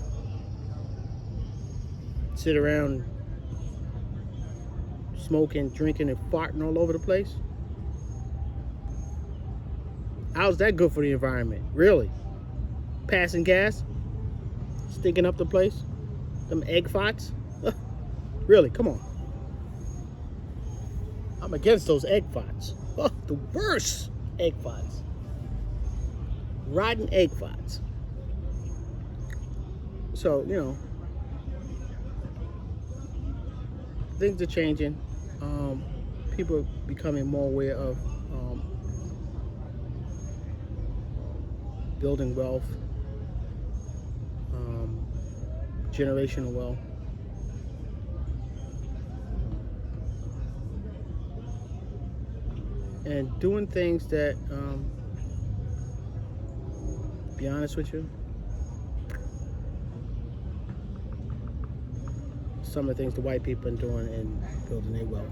Sit around smoking, drinking, and farting all over the place? How's that good for the environment? Really? Passing gas? Stinking up the place? Them egg farts? Really? Come on. I'm against those egg farts. Oh, the worst egg farts. Rotten egg farts. So, things are changing. People are becoming more aware of building wealth, generational wealth. And doing things that, be honest with you, some of the things the white people are doing in building their wealth.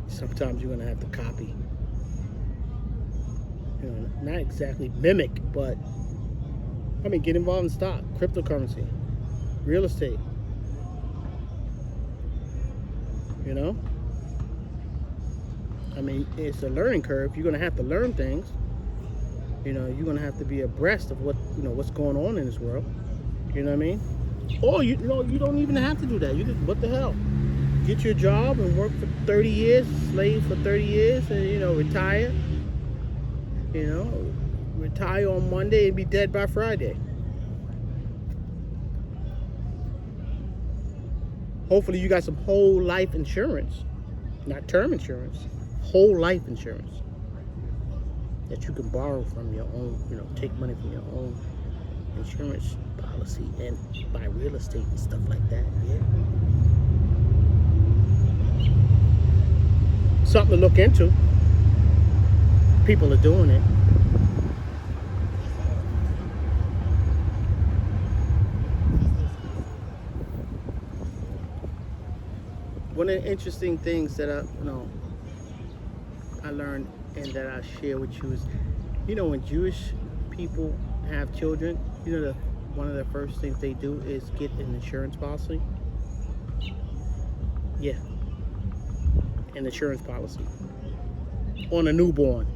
Sometimes you're gonna have to copy. Not exactly mimic, but get involved in stock, cryptocurrency, real estate. It's a learning curve. You're gonna have to learn things. You're gonna have to be abreast of what's going on in this world. You know what I mean? Or you don't even have to do that. You just, what the hell? Get your job and work for 30 years, slave for 30 years, and retire. Retire on Monday and be dead by Friday. Hopefully you got some whole life insurance, not term insurance, whole life insurance that you can borrow from your own, take money from your own insurance policy and buy real estate and stuff like that. Yeah. Something to look into. People are doing it. One of the interesting things that I learned and that I share with you is, when Jewish people have children, one of the first things they do is get an insurance policy. Yeah, an insurance policy on a newborn.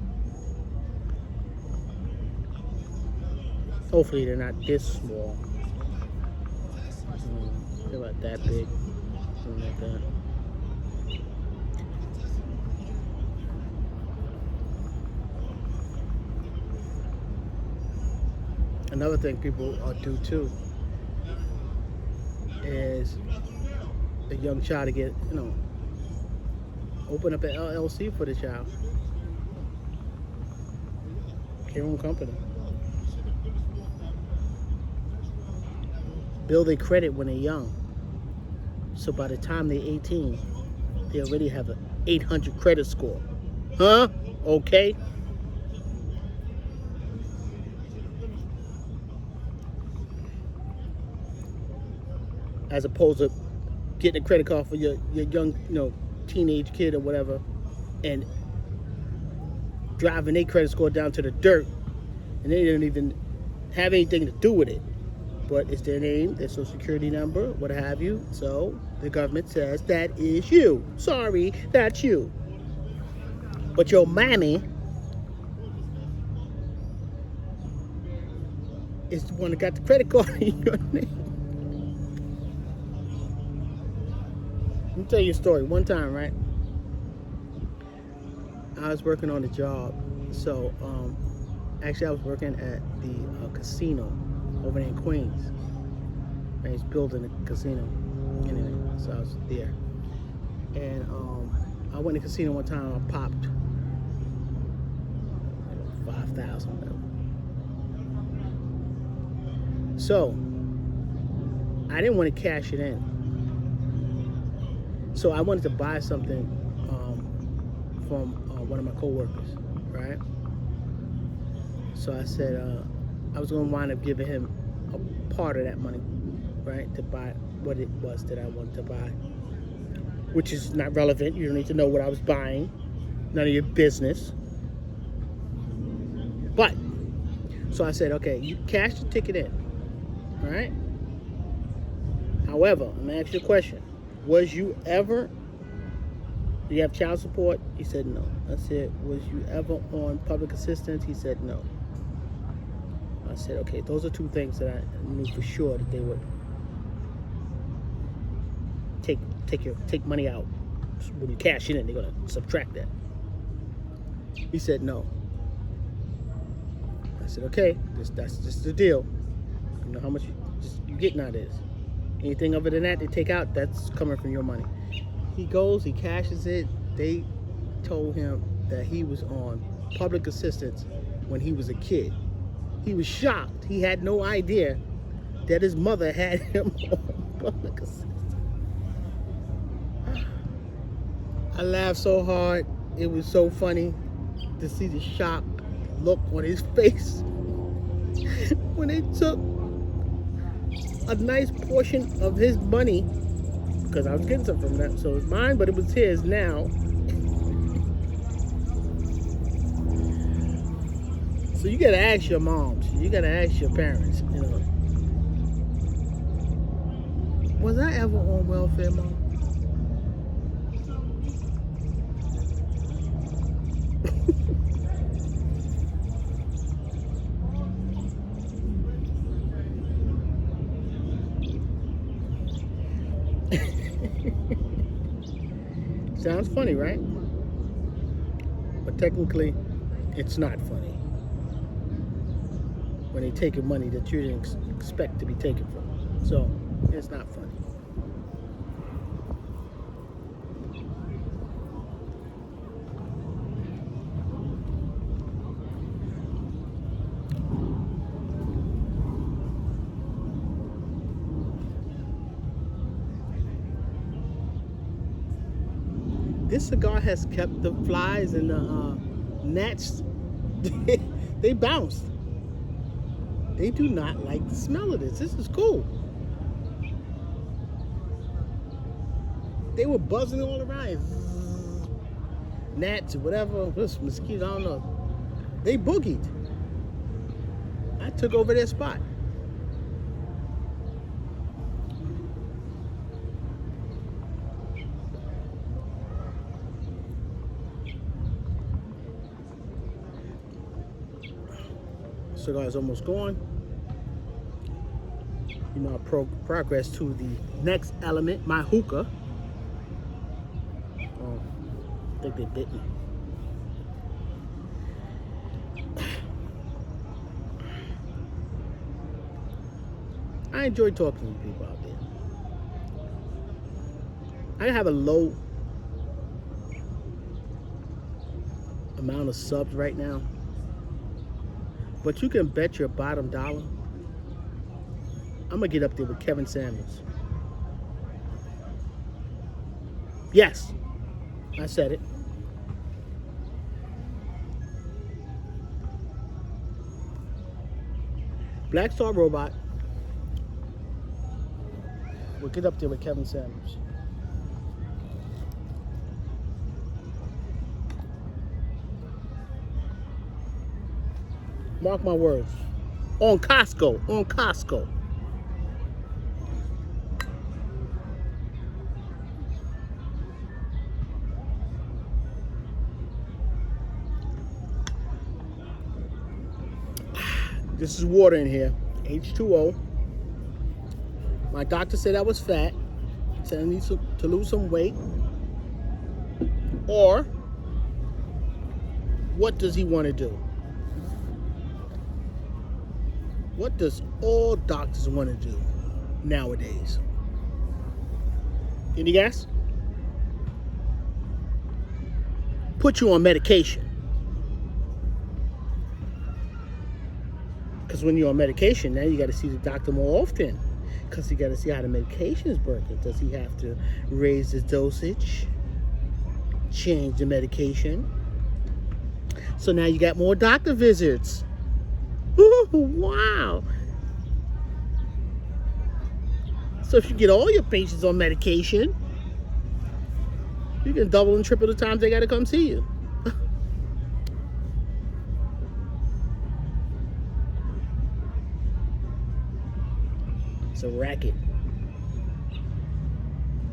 Hopefully they're not this small. They're about that big. Something like that. Another thing people do too is a young child to get, open up an LLC for the child. Your own company. Build their credit when they're young. So by the time they're 18, they already have an 800 credit score. Huh? Okay. As opposed to getting a credit card for your young, teenage kid or whatever, and driving their credit score down to the dirt, and they don't even have anything to do with it. But it's their name, their social security number, what have you. So the government says that is you. Sorry, that's you. But your mammy is the one that got the credit card in your name. Let me tell you a story. One time, right? I was working on a job. So, actually, I was working at the casino over there in Queens. And he's building a casino. Anyway, so I was there. And I went to the casino one time. I popped 5,000. So, I didn't want to cash it in. So I wanted to buy something from one of my coworkers, right? So I said I was going to wind up giving him a part of that money, right, to buy what it was that I wanted to buy, which is not relevant. You don't need to know what I was buying. None of your business. But, so I said, okay, you cash the ticket in, all right? However, I'm going to ask you a question. Do you have child support? He said no. I said, was you ever on public assistance? He said no. I said, okay, those are two things that I knew for sure that they would take money out. When you cash it in, they're gonna subtract that. He said no. I said, okay, that's just the deal. You know how much you getting out of this. Anything other than that they take out, that's coming from your money. He goes, he cashes it. They told him that he was on public assistance when he was a kid. He was shocked. He had no idea that his mother had him on public assistance. I laughed so hard. It was so funny to see the shock look on his face when they took a nice portion of his money, because I was getting something from that, so it's mine, but it was his now. So you gotta ask your moms, you gotta ask your parents, was I ever on welfare, Mom? Sounds funny, right? But technically, it's not funny when they take your money that you didn't expect to be taken from. So, it's not funny. This cigar has kept the flies and the gnats. They bounced. They do not like the smell of this. This is cool. They were buzzing all around. Gnats or whatever. This mosquito, I don't know. They boogied. I took over their spot. Cigar is almost gone. I progress to the next element, my hookah. Oh, I think they bit me. I enjoy talking to people out there. I have a low amount of subs right now, but you can bet your bottom dollar I'm gonna get up there with Kevin Samuels. Yes, I said it. Black Star Robot will get up there with Kevin Samuels. Mark my words. On Costco. On Costco. This is water in here. H2O. My doctor said I was fat. Said I need to lose some weight. Or, what does he want to do? What does all doctors want to do nowadays? Any guess? Put you on medication. Because when you're on medication, now you got to see the doctor more often. Because you got to see how the medication is working. Does he have to raise the dosage? Change the medication? So now you got more doctor visits. Ooh, wow. So if you get all your patients on medication, you can double and triple the times they got to come see you. It's a racket.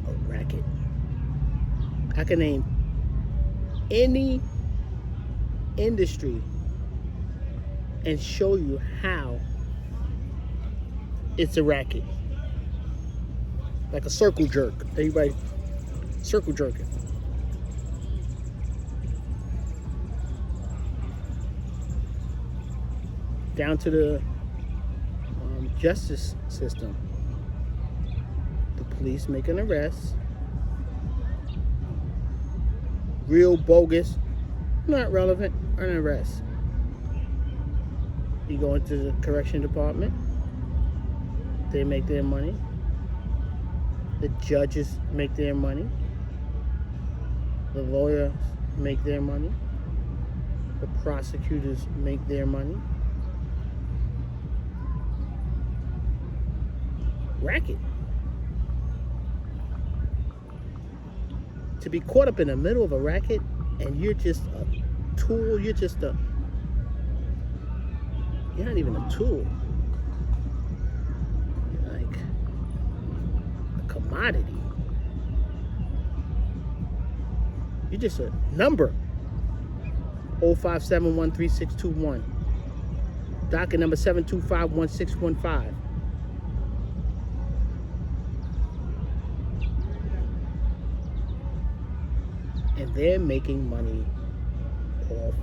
A racket. I can name any industry and show you how it's a racket. Like a circle jerk. Everybody circle jerking. Down to the justice system. The police make an arrest. Real bogus, not relevant, an arrest. You go into the correction department. They make their money. The judges make their money. The lawyers make their money. The prosecutors make their money. Racket. To be caught up in the middle of a racket and you're just a tool, you're not even a tool. You're like a commodity. You're just a number. 05713621. Docket number 7251615. And they're making money off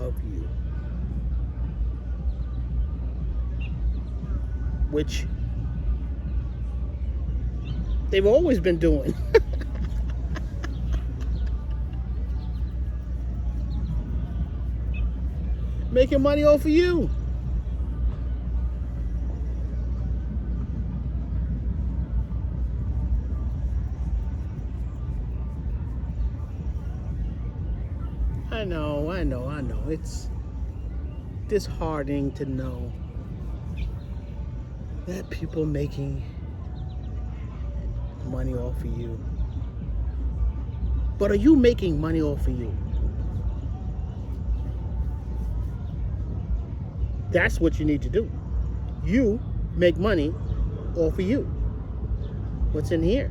of you. Which they've always been doing. Making money off of you. I know. It's disheartening to know that people making money off of you. But are you making money off of you? That's what you need to do. You make money off of you. What's in here?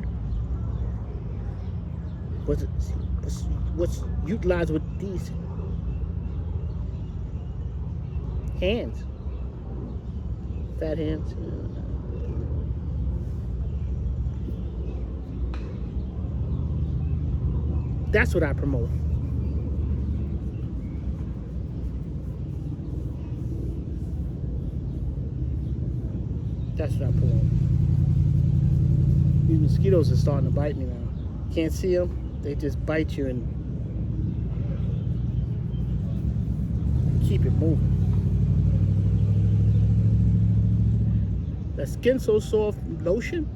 What's utilized with these hands? Fat hands. That's what I promote. That's what I promote. These mosquitoes are starting to bite me now. Can't see them. They just bite you and keep it moving. That Skin So Soft lotion,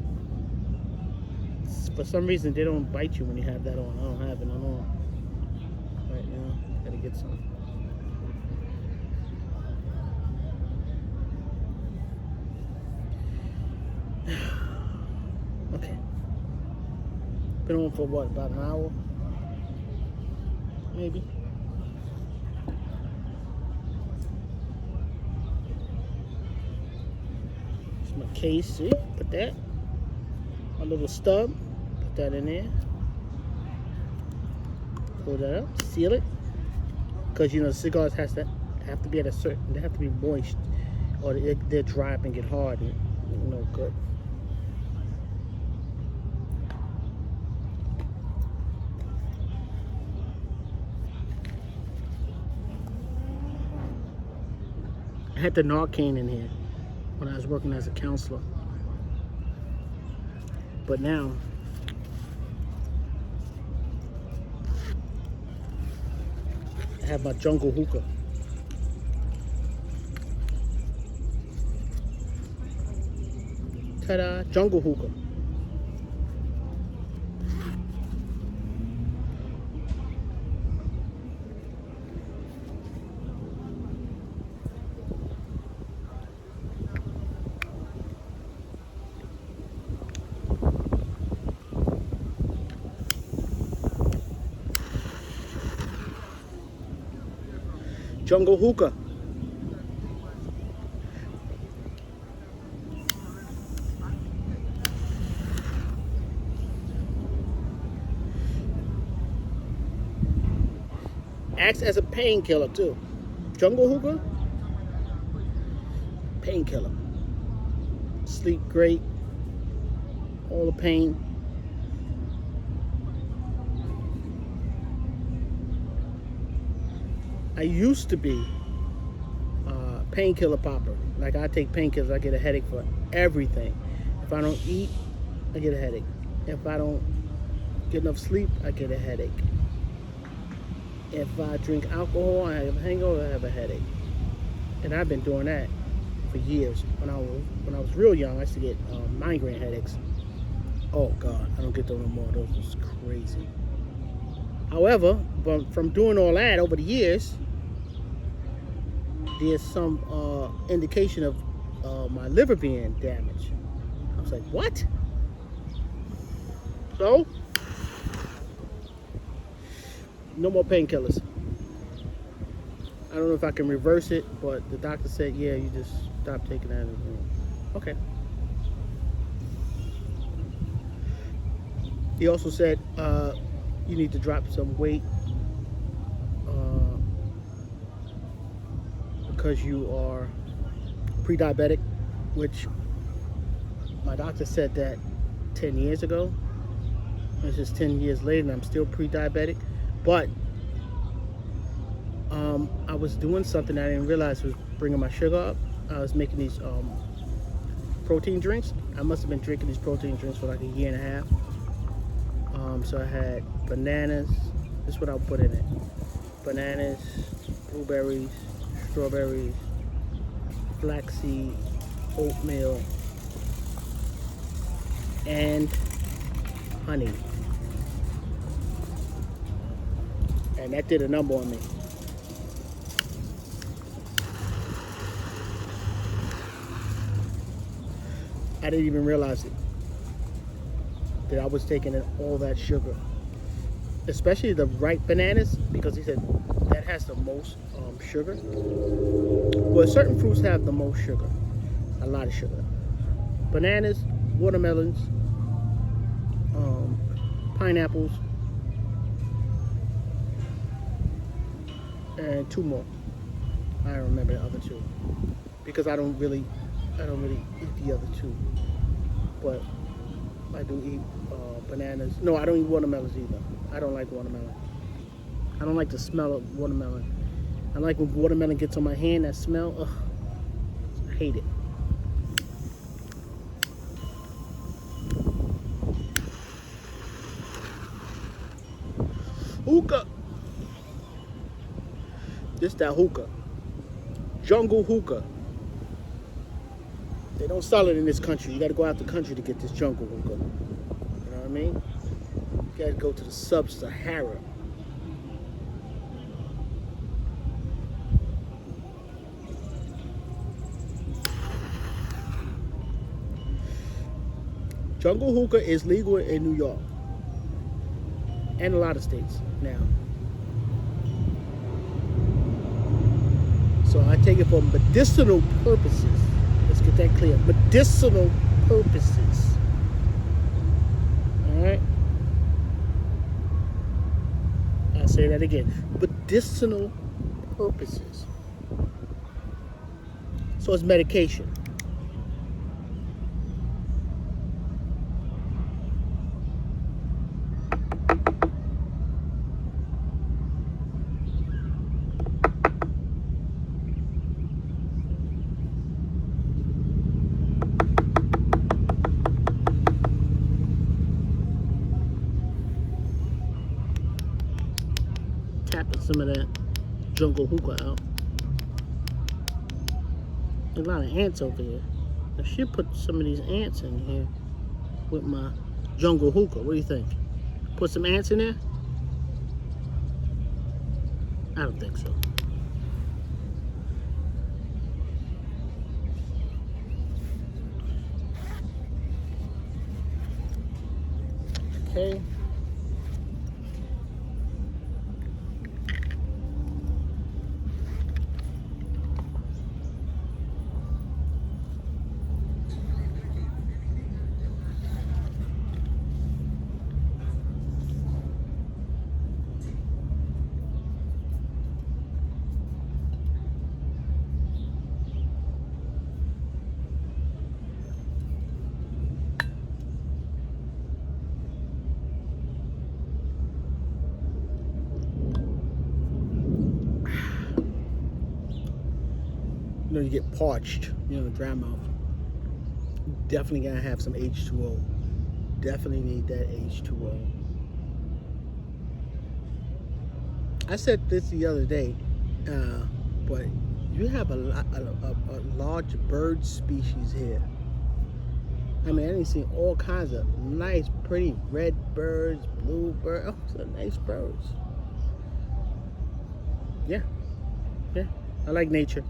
for some reason they don't bite you when you have that on. I don't have it on right now. Gotta get some. Okay. Been on for what, about an hour? Maybe. It's my case, see? Put that. My little stub. Put that in there. Pull that up. Seal it. Because, you know, cigars have to be at a certain, they have to be moist. Or they'll dry up and get hard and no good. I had the Narcan in here when I was working as a counselor. But now, I have my jungle hookah. Ta-da, jungle hookah. Jungle hookah. Acts as a painkiller too. Jungle hookah, painkiller. Sleep great. All the pain. I used to be a painkiller popper. Like I take painkillers, I get a headache for everything. If I don't eat, I get a headache. If I don't get enough sleep, I get a headache. If I drink alcohol, I have a hangover, I have a headache. And I've been doing that for years. When I was real young, I used to get migraine headaches. Oh God, I don't get those no more. Those was crazy. However, from doing all that over the years, there's some indication of my liver being damaged. I was like, what? So, no more painkillers. I don't know if I can reverse it, but the doctor said, yeah, you just stop taking that. Okay. He also said you need to drop some weight because you are pre-diabetic, which my doctor said that 10 years ago. It's just 10 years later and I'm still pre-diabetic. But I was doing something I didn't realize was bringing my sugar up. I was making these protein drinks. I must have been drinking these protein drinks for like a year and a half. So I had bananas. This is what I'll put in it. Bananas, blueberries, strawberries, flaxseed, oatmeal, and honey. And that did a number on me. I didn't even realize it, that I was taking in all that sugar. Especially the ripe bananas, because he said that has the most sugar. Well, certain fruits have the most sugar, a lot of sugar. Bananas, watermelons, pineapples, and two more. I don't remember the other two because I don't really eat the other two. But I do eat bananas. No, I don't eat watermelons either. I don't like watermelon. I don't like the smell of watermelon. I like when watermelon gets on my hand, that smell. Ugh, I hate it. Hookah. This that hookah. Jungle hookah. They don't sell it in this country. You got to go out the country to get this jungle hookah. You know what I mean? You got to go to the sub-Sahara. Jungle hookah is legal in New York and a lot of states now. So I take it for medicinal purposes. Let's get that clear. Medicinal purposes. All right? I'll say that again. Medicinal purposes. So it's medication. Tapping some of that jungle hookah out. There's a lot of ants over here. I should put some of these ants in here with my jungle hookah. What do you think? Put some ants in there? I don't think so. Okay. You know, you get parched, you know, dry mouth. Definitely gotta have some H2O. Definitely need that H2O. I said this the other day, but you have a large bird species here. I mean, I didn't see all kinds of nice, pretty red birds, blue birds. Oh, some nice birds. Yeah, yeah, I like nature.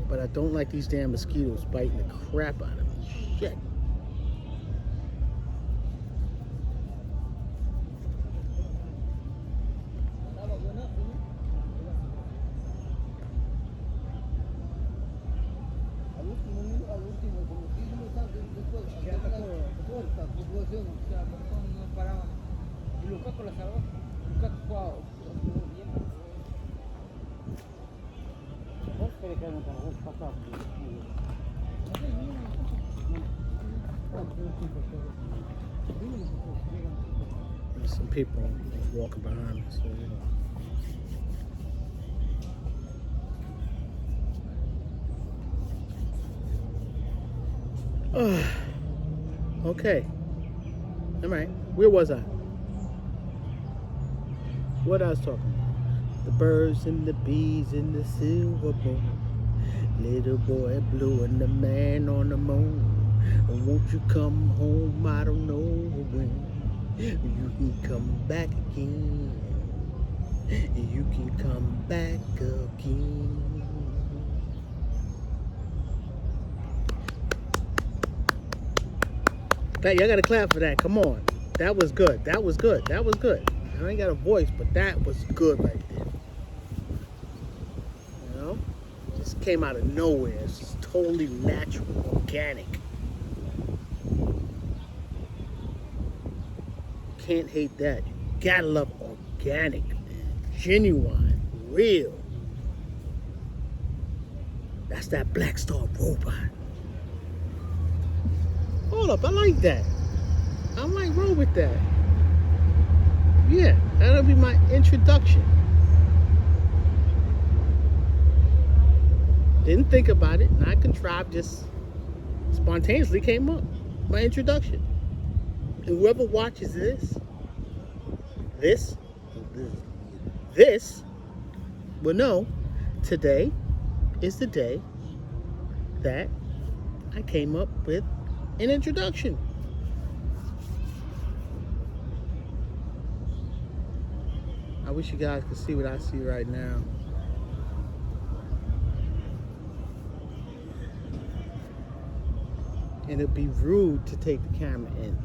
But I don't like these damn mosquitoes biting the crap out of me. Shit. There's some people walking behind me, so you know. Okay. All right. Where was I? What I was talking about? The birds and the bees and the silver moon. Little boy blue and the man on the moon. Won't you come home? I don't know when. You can come back again. You can come back again. Y'all gotta clap for that. Come on. That was good. That was good. That was good. I ain't got a voice, but that was good right there. You know? Just came out of nowhere. It's just totally natural, organic. Can't hate that. You gotta love organic, man. Genuine, real. That's that Black Star robot. Hold up, I like that. I might roll with that. Yeah, that'll be my introduction. Didn't think about it, not contrived, just spontaneously came up. My introduction. And whoever watches this, this will know today is the day that I came up with an introduction. I wish you guys could see what I see right now. And it'd be rude to take the camera and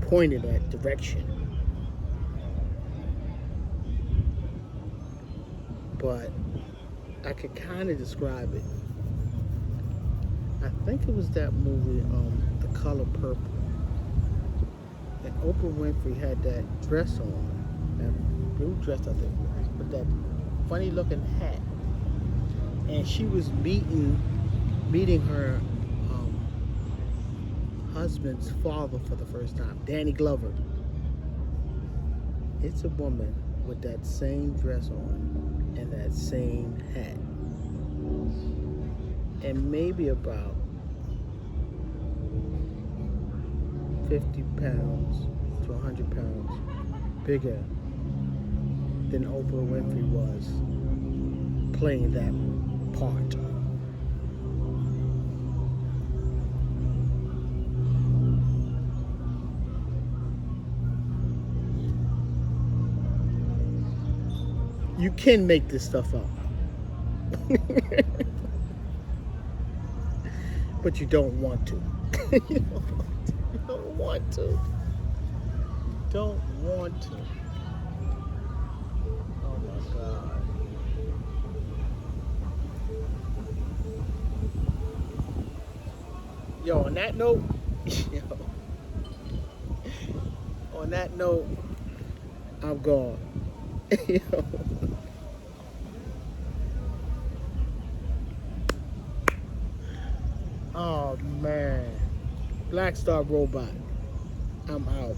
point it that direction. But I could kind of describe it. I think it was that movie, The Color Purple. And Oprah Winfrey had that dress on, that blue dress I think, with that funny looking hat. And she was meeting her husband's father for the first time, Danny Glover. It's a woman with that same dress on and that same hat. And maybe about 50 pounds to 100 pounds bigger than Oprah Winfrey was playing that part. You can make this stuff up. But you don't want to. You don't want to. Don't want to. Oh my God. Yo, on that note, on that note, I'm gone. Yo. Oh man. Black Star Robot. I'm out.